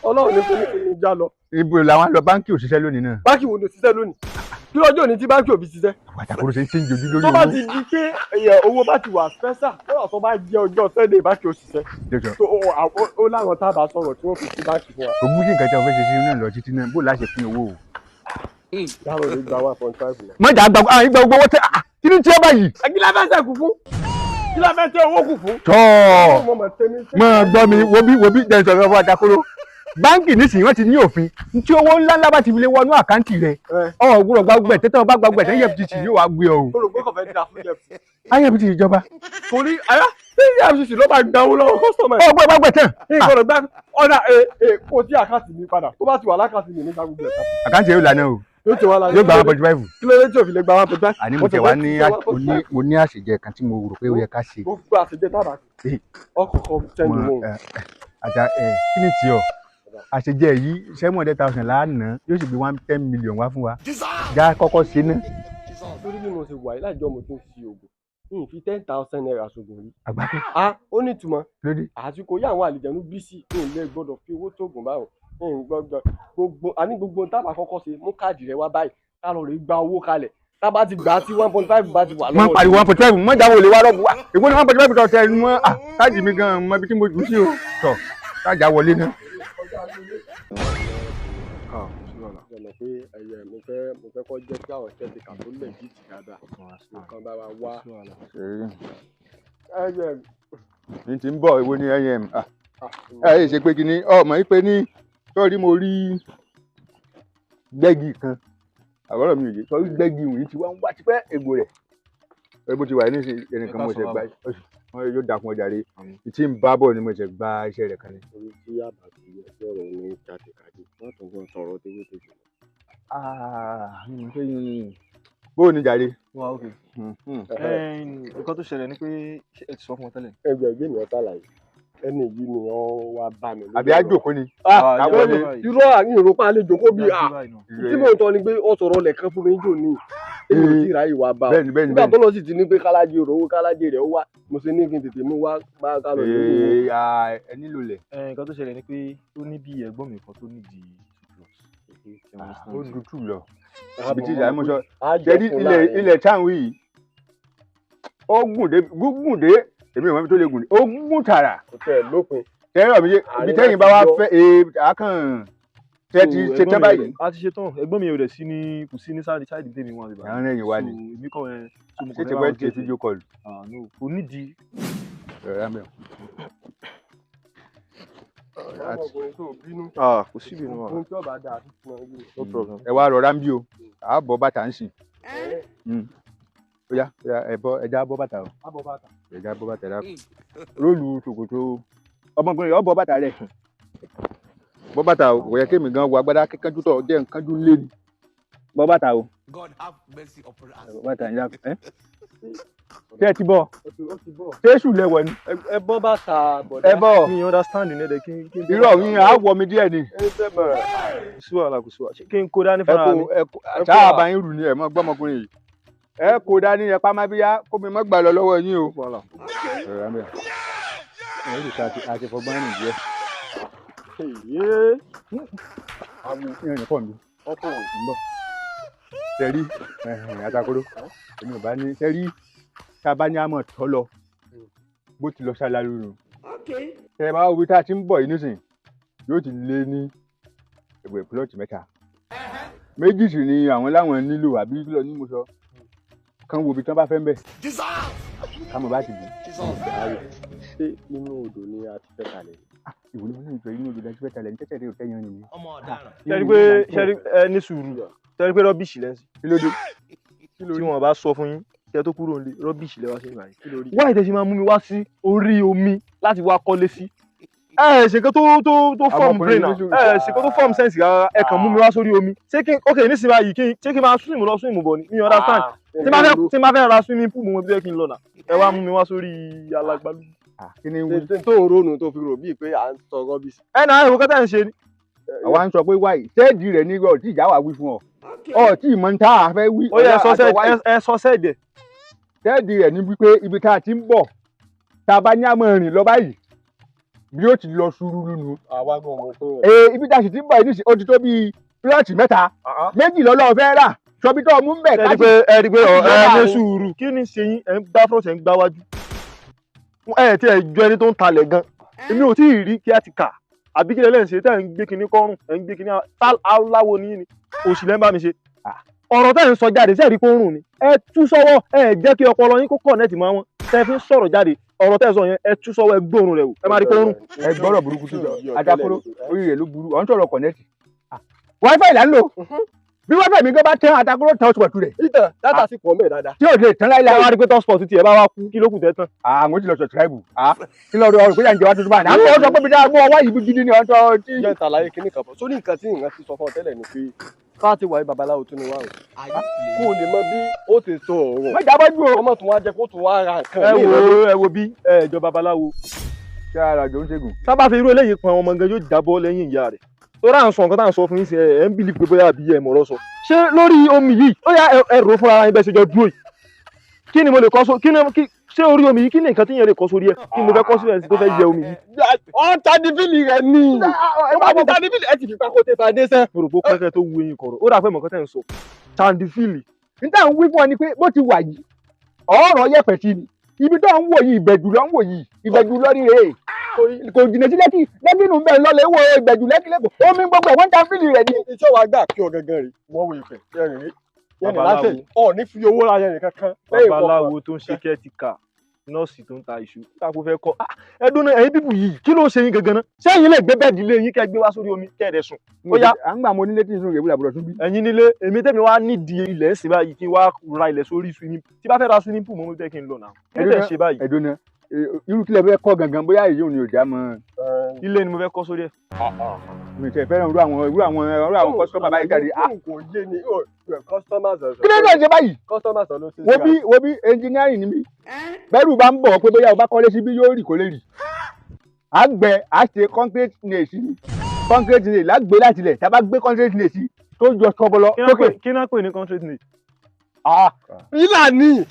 ọlọ́run ní fún mi sinmi já lọ. ibo làwọn lọ báńkì òṣìṣẹ́ lónìí náà. báńkì wo ló ṣiṣẹ́ lónìí kí lọ́jọ́ òní tí báńkì òbí ṣiṣẹ́. Atakoro ṣe ń ṣe ń jojú lórí owó. tó bá ti di pé owó bá ti wà special tó bá jẹ́ ọjọ́ Sunday báńkì òṣìṣẹ́ ó láwọn tábà sọ̀rọ̀ tí wọ́n fi sí báńkì fún wa. ògùn kí nǹkan tí wọ́n fẹ́ ṣe sí náà lọ títí náà bó láṣẹ pín owó o. yàrá òní gba 1.5 lọ. mọ̀jà ìgbà gbogbo owó tẹ kí ni tí ẹ báyìí. kí la fẹ́ sẹ́ kù fún kí la fẹ́ tẹ owó kù fún. tọ́ mọ̀ gbọ́ mi wo bí jẹ́ ìsọ̀rọ̀ fún Atakoro báńkì nísìnyí wọ́n ti ní òfin tí owó ńláńlá bá ti fi lè wọnú àkáǹtì rẹ̀ gbúdọ̀ gba gbẹ̀ tẹ́tẹ́ ọba gba gbẹ̀ tẹ́ EFCC yóò wá gbé ọ o. olùgbé kò fẹ́ dá fún EFCC. EFCC ìjọba. torí EFCC ló bá gba owó lọ́wọ́ kọ́sọ̀mọ̀. ọgbẹ́ bá gbẹ̀ tán. ìgbọ̀dọ̀ gbá ọ̀dà kò tí àkáǹtì mi padà tó bá ti wà lákàtì mi nígbà gbogbo ẹ̀ka. àkáǹtì yóò lànà o yóò gba 1.5. kí ló dé tí òfin lè gba 1.5. àní mo tẹ̀ wá mo ní àṣejẹ kan tí mo rò pé ó yẹ ká ṣe. gbogbo àṣejẹ tábà ọkọ̀ tẹ́nu wọn. kí ni tí ọ àṣejẹ yìí 700,000 lánàá yóò sì gbé 10 million wá fún wa já kọ́kọ́ ṣe ná. lórí bí mo ṣe wà láìjọ mo tún fi oògùn n fi 10,000 naira ṣoògùn rí. àgbákò. ó ní ìtumọ̀ lórí. àsìkò yá àwọn àlìjẹ̀nu bí sí n lè gbọ́dọ̀ fi owó tóògùn báwọn n gbọ́dọ̀ gbogbo tábà kọ́kọ́ ṣe mú káàdì rẹ wá báyìí ká lọ rè gba owó kalẹ̀ tábà ti gbà tí 1.5 bá ti wà lọ́wọ́. wọ́n pariwo 1.5 mọ́ ìdáwó lè wá rọ́ọ̀bù wa èwo ni 1.5 tó tẹ ẹnu mọ́ káàdì mi gan-an mọ́ ibi tí mo jù sí o tọ̀ káàjà wọlé náà. mo fẹ́ kọ́ jẹ́ kí àwọn ṣẹ́ẹ̀tì kà tó lè jí ti dáadáa nǹkan bá wa wá. ní ti ń bọ̀ èwo ni ẹ ṣe pé kí ni ọmọ yìí pé ní sọ́ọ́rí mo rí gbẹ́gì kan àbọ̀rọ̀ mi ò yé sọ́ọ́rí gbẹ́gì òun yìí ti wá ń wá tipẹ́ ègbò rẹ̀ ẹ bó ti wà ní ẹnìkan mo ṣe gba wọn yóò dàkún ọjà rẹ ìtì ń bá bọ̀ ni mo ṣe gba iṣẹ́ rẹ̀ kan ní. orí tí yàrá ti ẹjọ́ rẹ̀ ní kàtìkàtì wọ́n tún gbọ́n sọ̀rọ̀ tewé tejò. bó o ní jàre. wà ókè. nǹkan tó ṣẹlẹ̀ ni pé ẹ ti sọ fún wọn tẹ́lẹ̀. ẹgbẹ́ mi ọ̀tá láyé ẹni yìí ni wọ́n wá bá mi. àbí àjòkó ni. irọ́ àyìn ìrọ̀pá àlejò kó bí tí mò ń tọ́ ni pé ó sọ̀rọ̀ lẹ̀kan fún mi jò ní èmi ò tí ì ráyè wá bá ọ nígbà tó lọ sí ti ní pé kálájì òrówó kálájì rẹ̀ ó wá mo ṣe ní kí n tètè mú wá bá ká lọ lórí. ẹ nílò lẹ̀. nǹkan tó ṣẹlẹ̀ ni pé ó ní bí ẹ̀gbọ́n mi kan tó nídìí ó dùtù lọ ibi tí ìyá mo sọ jẹ́rí ilẹ̀ táwọn yìí ó gùn dé èmi ò mọ̀ tó lè gùn dé ó gùn tààrà. kò tẹ̀ lópin. tẹ́rọ̀ mi ibi tẹ́yìn bá wá fẹ́ àákàn tẹ́ ti ṣe tán báyìí. a ti ṣe tán ẹ̀gbọ́n mi ò rẹ̀ sí ní kò sí ní sáàdì tèmi wọn àbí. àwọn ẹ̀yìn wa ni èmi kọ́ ẹ. ṣé ti wẹ́ẹ́ ti fídíò kọlù. kò nídìí. kò sí ìbínú wa. ẹ wá rọra ń bí o àá bọ́ bàtà ń sìn. ó yá ẹja bọ́ bàtà o. ẹja bọ́ bàtà rẹ róòlù ṣòkòtò ọmọkùnrin yóò bọ́ bàtà rẹ. bọ́ bàtà o kò yẹ kémi gan wọ agbádá kíkanjú tọ̀ jẹ́ nkanjú lé ni bọ́ bàtà o bàtà yìí ẹ́ ṣé ẹ ti bọ̀ ṣé èṣù lẹ́wọ̀ ni. ẹ bọ́ bàtà bọ̀dá. ẹ bọ̀ mi understand ní ẹ̀dẹ̀ kí n. irọ́ yín á wọ mi díẹ̀ ni. kò sí wàhálà kí n kó dání fúnra mi. ṣáà bá yín rù ni ẹ̀ mọ́ gbọ́mọkùnrin yìí ẹ kó dání ẹ pamọ́ bíyá kó mi mọ́ gbà lọ lọ́wọ́ yín o. àti fọgbọ́n rìn díẹ̀. àwọn ìrìn pọ̀ mi ọkọ̀ ń bọ̀ tẹ̀rí Atakoro èmi ò bá ní tẹ̀rí tá a bá ní àmọ̀ tọ́ lọ bó ti lọ ṣáláàlú nù tẹ̀ bá wí tá a ti ń bọ̀ yìí nísìnyí yóò ti lé ní ẹgbẹ̀rún pílọ̀tì 3 méjì sì ni àwọn láwọn nílò àbí lọ ní mo sọ kán wo ibi tán bá fẹ́ ń bẹ̀ káwọn bá ti bù. ṣé inú odò ni a ti fẹ́ kalẹ̀? ìwé ni wọn ní ìjọ inú odò láti fẹ́ kalẹ̀ ní tẹ́tẹ́ rẹ̀ ò tẹ́yàn nìyí. ṣẹ́rí pé ẹ ní sùúrù ṣẹ́rí pé rọ́bìṣì lẹ́sìn. kí ló dé? tí wọn bá sọ fún yín kí ẹ tó kúrò nílé rọ́bìṣì lẹ́wà sí ìbàyẹn. wá ìtẹ̀sí máa mú mi wá sí orí omi láti wá kọ́lé sí. ẹ ṣèkó tó form brain náà ẹ ṣèkó tó form sense rárá ẹ kàn mú mi wá sórí omi. ṣé kí ok nísìnyí báyìí ṣé kí n máa swim lọ swim bọ̀ ni mi understand. tí n bá fẹ́ ra swimming pool mo bí ẹ kí n lọ nà ẹ wá mú mi wá sórí alágbálú. kí ni tó ronú tó fi rò bíi pé à ń sọ rọ́bìṣì. ẹ náà ìwọ kẹta ń ṣe ni. àwa ń sọ pé wáyé sẹ́ẹ̀dì rẹ̀ ní ọtí ìjà wà wí fún ọ ọtí ìmọ̀ ń tá a fẹ́ wí. ó yẹ ẹ sọ sẹ́ẹ̀dì ẹ̀. sẹ́ẹ̀dì rẹ̀ ní wípé ibi tá a ti ń bọ̀ tá a bá ní àmọ́ rìn lọ báyìí bí ó ti lọ sùúrù nínú. àwa gan ọmọ tó rẹ̀. ibi tá a sì ti ń bọ̀ yìí nísìnyí ó ti tó bíi pílọ̀tì 3 méjì lọ́lọ́ fẹ́ rà sọbi tó mú bẹ̀ káàdì. ẹ rí pé ẹ ní sùúrù kí ni ṣe yín ẹ ń gbá fúrọ̀ṣẹ̀ ń gbá wájú. ẹ tí ẹ jọ ẹni tó ń talẹ̀ gan èmi ò tí ì rí kí á ti kà àbí kí lẹ́lẹ́ ń ṣe tẹ́ ẹ̀ ń gbé kinní kọ́rùn ẹ̀ ń gbé kinní aláwo ní ni òṣì lẹ́ ń bá mi ṣe. ọ̀rọ̀ tẹ́ ẹ̀ ń sọ jáde sẹ́ẹ̀rí kó ń rùn ni ẹ tú sọ́wọ́ ẹ jẹ́ kí ọpọlọ yín kó kọ̀nẹ́ẹ̀tì mọ́ wọn tẹ́ ẹ fi ń sọ̀rọ̀ jáde ọ̀rọ̀ tẹ́ ẹ sọ yẹn ẹ tú sọ́wọ́ ẹ gbóòórùn rẹ̀ wò ẹ má rí kó ń rùn. ẹ gbọ́dọ̀ burúkú tó jọ Atakoro orí rẹ̀ ló burú ọ̀n sọ̀rọ̀ kọ̀nẹ́ẹ̀tì Wi-Fi là ń lò bí Wi-Fi mi gbé bá tẹ́ Atakoro tán ọ̀tún rẹ̀. ìtàn dátà sì pọ̀ mẹ́ dáadáa. tí ò lè tán láíláí. wọ́n á rí pé tọ́sipọ̀t tiẹ̀ bá wá kú kí ló kù tẹ́ tán. àwọn ti lọ subscribe kí ló rọ pé yànjẹ wa tuntun báyìí àwọn ọ̀sán pé bí dáa mú ọwọ́ yìí bí gidi ni ọ̀tọ̀ tí. jẹ́ ìtàláyé kínní kan fọ́ sórí nǹkan tí ìran ti sọ fún ọ tẹ́lẹ̀ ni pé fáàtì wàá babaláwo tún ni wà o kó o lè mọ bí ó ti sọ ọ̀rọ̀ wọ́n jábọ́ jù o. ọmọ tún wá jẹ kó tún wá ra nǹkan. ẹ wo bí ẹjọ babaláwo. ṣé ara jọ ń ṣègùn. sábà fi irú eléyìí pọn ọmọ gan yóò jábọ́ lẹ́yìn ìyá rẹ̀ tó rà ń sọ nǹkan tá à ń sọ fún yín sí ẹ ń bìlì pé bóyá àbí ẹ mọ̀rọ̀ sọ. ṣé lórí omi yìí ó yá ẹ rò fúnra ara yín bẹ́ẹ̀ ṣe jọ dúró yìí kí ni mo lè kọ́ so ṣé orí omi yìí kí ni nǹkan tí yẹn lè kọ́ sórí ẹ kí ni mo fẹ́ kọ́ sílẹ̀ tó fẹ́ yẹ omi yìí. ọ̀tàdìfìlì rẹ̀ ni ọ̀tàdìfìlì ẹ ti fi pàkó tẹ fàdé sẹ́. mo rò pé pẹ́kẹ́ tó wu eyín kọ̀rọ̀ ó dà pé mọ̀kọ́ tẹ̀ ń sọ tàǹdìfìlì. n tá à ń wí fún ọ ni pé bó ti wà yìí ọ̀rọ̀ yẹ̀pẹ̀ sí ni ibi tó ń wò yìí ìbẹ̀jù lọ ń wò yìí ìbẹ̀jù lọ rírè kò jìnnà sí lẹ́kì lẹ́kì nù bẹ́ẹ̀ lọ́lẹ̀ wo ìbẹ̀jù lẹ́kì lẹ́kọ̀ọ́ omi gbogbo ẹ̀ wọ́n ta fílì rẹ̀ ni. iṣẹ́ wa gbà kí ọ gangan rè wọ́n wo ìfẹ́ yẹn rè yẹn láṣẹ ọ ní fi owó ra yẹn kankan. babaláwo tó ń ṣe kẹ́ẹ̀tìkà nọ́ọ̀sì tó ń ta iṣu káàkó fẹ́ kọ́ ẹdún náà ẹ̀yin bíbù yìí kí ló ṣe yín gangan náà sẹ́yìn lè gbé bẹ́ẹ̀dì lé yín kẹ́ gbé wá sórí omi kẹ́ẹ̀dẹ̀ sùn. ó yá à ń gbà mo nílé tí n sún ìwé àbúrò tún bí. ẹ̀yin nílé èmi tẹ́mi wá nídìí ilẹ̀ ń ṣe báyìí kí n wá ra ilẹ̀ sórí swimming tí bá fẹ́ ra swimming pool mo mú bẹ́ẹ̀ kí n lọ náà. kí ló ṣe báyìí. ẹ̀dùn náà irú kílẹ̀ fẹ́ kọ́ gangan bóyá èyí ò ní ò já mọ́. ilé ni mo fẹ́ kọ́ sórí ẹ̀. mi tẹ fẹ́ràn irú àwọn kọ́sítọ́mà báyìí jáde. kò yé ni customers ọ̀sán. kí ló dé ṣe báyìí. customers ọ̀sán ló ṣe. wo bí engineering ni mí bẹ́rù bá ń bọ̀ pé bóyá o bá kọ́lé síbí yóò rì kó lè rì. àgbẹ̀ á ṣe concrete nace ni concrete nace lágbé láti lẹ̀ tá a bá gbé concrete nace tó jọ sọ́bọlọ. kí náà pè ní concrete nace. pílà ni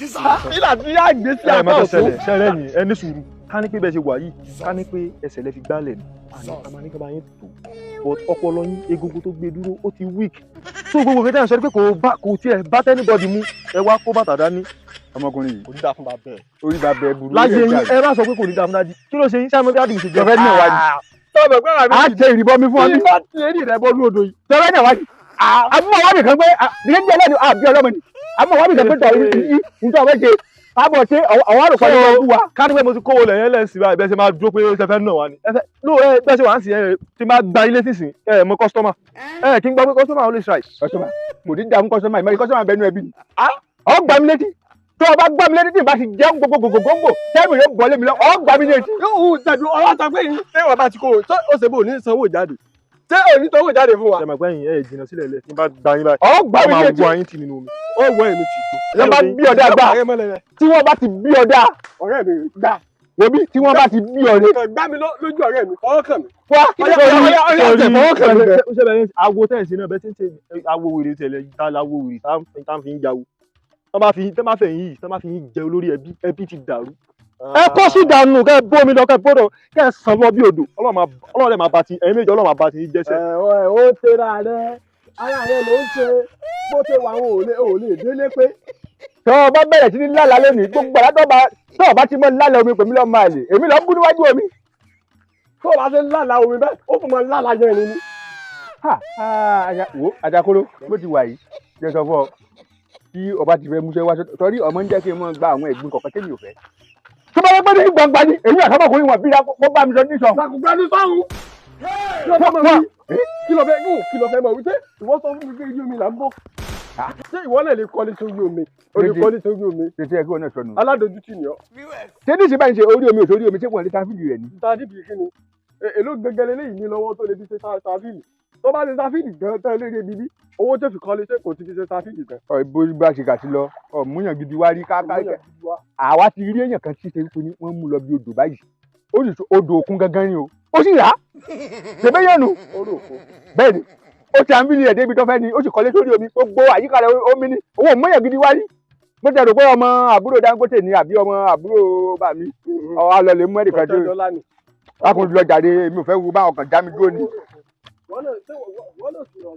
pílà tí yá gbé sí àpá òtún. ṣẹlẹ̀ yìí ẹni sùúrù ká ní pé bẹ́ẹ̀ ṣe wà yìí ká ní pé ẹsẹ̀ lẹ fi gbálẹ̀ ni àmọ́ ní kí n bá yín tó but ọpọlọ yín egungun tó gbé dúró ó ti weak so gbogbo kẹtẹ ẹ sọ pé kò tiẹ̀ bá tẹ́nibọ́dì mú ẹ wá kó bàtà dání. ọmọkùnrin yìí kò ní dáa fún bàbá ẹ. orí bàbá ẹ burú. láyé yín ẹ bá sọ pé kò ní dáa fún dájú kí ló ṣe yín sáà mo dáàdì mi ṣe jẹ. tọ́fẹ́ náà wájú. tọ́bẹ̀ pé àmì á ṣe ìrìbọn mi fún ọ ní. bá ti eré rẹ bọ́ lódò yìí. tọ́fẹ́ náà wájú. àbúrò wa nìkan pé nígbà ẹlẹ́ni àbí ọlọ́mọ ni àbúrò wa nìkan pé tọ̀ yìí nítorí ọ̀fẹ́ ṣe àbọ̀ ṣe àwọn àròkọ ní ọdún wa. ká ní pé mo ti kówó lẹ̀ yẹn lẹ́sìn báyìí bẹ́ẹ̀ ṣe máa dúró pé ṣe fẹ́ náà wá ni. ló ẹ bẹ́ẹ̀ ṣe wà ń sìn ẹ ti máa gba ilé sísìn ẹ mọ kọ́sítọ́mà ẹ kí n gbọ́ pé kọ́sítọ́mà ó lè ṣàì. kọ́sítọ́mà mo ti dààmú kọ́sítọ́mà ìmọ̀ kọ́sítọ́mà bẹ́ẹ̀ nú ẹbí ni. ọ gbà mí létí tó o bá gbà mí létí tí n bá ti jẹun gbogbogbò tẹ́mi yóò bọ́ lé mi lọ ọ gbà mí létí. yóò tẹ̀dú ọlọ́ta pé ṣé wọ́n bá ti kó o ṣe bó o ní sanwó jáde. ṣé òní tó wò jáde fún wa. ṣe mọ̀ pé ẹ̀yin ẹ̀ jìnnà sílẹ̀ lẹ̀ tí n bá gba yín báyìí. ọ gbà mí máa létí wọ ayín tì nínú omi. ó wọ èmi tì. wọ́n bá bí ọ̀dà gbà tí wọ́n bá ti bí ọ̀dà ọ̀rẹ́ mi gbà. wòbí tí wọ́n bá ti bí ọ̀rẹ́. gbá mi lójú ọ̀rẹ́ mi ọwọ́ kàn mí. wá awo tẹ̀sí náà bẹ́ẹ̀ tí ń ṣe awo wèrè tẹ̀lé ta lawo wèrè tá ń fi ń jáwo tọ́ bá fẹ̀ yín tọ́ bá fi yín jẹ olórí ẹbí ti dàrú. ẹ kọ́ sí ìdànù kẹ́ ẹ bómi lọ kẹ́ ẹ gbọ́dọ̀ kẹ́ ẹ sàn lọ bí odò ọlọ́run lè máa bá ti ẹ̀yin méjì ọlọ́run máa bá ti jẹ́sẹ̀. ó tẹ̀ra rẹ ara rẹ ló ń ṣe bó ṣe wà wọn ò lè délé pé. tọ́ ọ bá bẹ̀rẹ̀ sí ní lálàá lónìí gbogbo àlá tọ́ ọ bá ti mọ lálàá omi pèmí lọ́ọ́ máa lè èmi lọ́ọ́ bú níwájú omi. tó o bá ṣe ń lálàá omi bẹ́ẹ̀ ó fún mọ lálàá jẹ́ ẹni ní. wo Atakoro bó ti wà yìí jẹ́ sọ fún ọ tí ọba ti fẹ́ múṣẹ́ wá torí ọmọ ń jẹ́ kí n mọ gba àwọn ẹ̀gbin kọ̀ọ̀kan kémi ò fẹ́. tó bá yẹ pé ní gbangba ni èmi àtọ́mọkùnrin wọn bíra kó bá mi sọ ní sọ. sàkùgbà ní sọ́run. kí ló fẹ́ mọ̀ wípé ìwọ sọ fún mi pé ojú omi là ń bọ̀. ṣé ìwọ náà lè kọ́lé sójú omi? o lè kọ́lé sójú omi. tètè ẹ kí wọn náà sọnù. aládojútì ni ọ. ṣé ní ìṣèbáyìí ṣe orí omi ò sórí omi ṣé wọn lè sáfìlì rẹ ni. sáfìlì kí ni èló gẹ́gẹ́ lẹ́yìn ní lọ́wọ́ tó lè fi ṣe sáfìlì tó bá ṣe sáfìlì gan tán lédè bíbí owó tó fi kọ́lé ṣé kò ti fi ṣe sáfìlì gan. bó bá ṣe kà sí lọ múyàn gidi wá rí káàkiri àwa ti rí èèyàn kan tí ṣe ń wọ́n mú lọ bí odò báyìí ó sì sọ odò òkun gangan ni o ó sì rà á ṣèbé yẹnu bẹ́ẹ̀ ni ó ti àǹbìlì rẹ̀ débi tó fẹ́ ni ó sì kọ́lé sórí omi gbogbo àyíká rẹ̀ omi ni owó múyàn gidi wá rí mo ti rò pé ọmọ àbúrò Dangote ni àbí ọmọ àbúrò bàmí alọ lè mú ẹnìkan tó lákùnrin lọ jáde èmi ò fẹ́ wo bá ọkàn já mi dúró ni. wọ́n náà sì rọ̀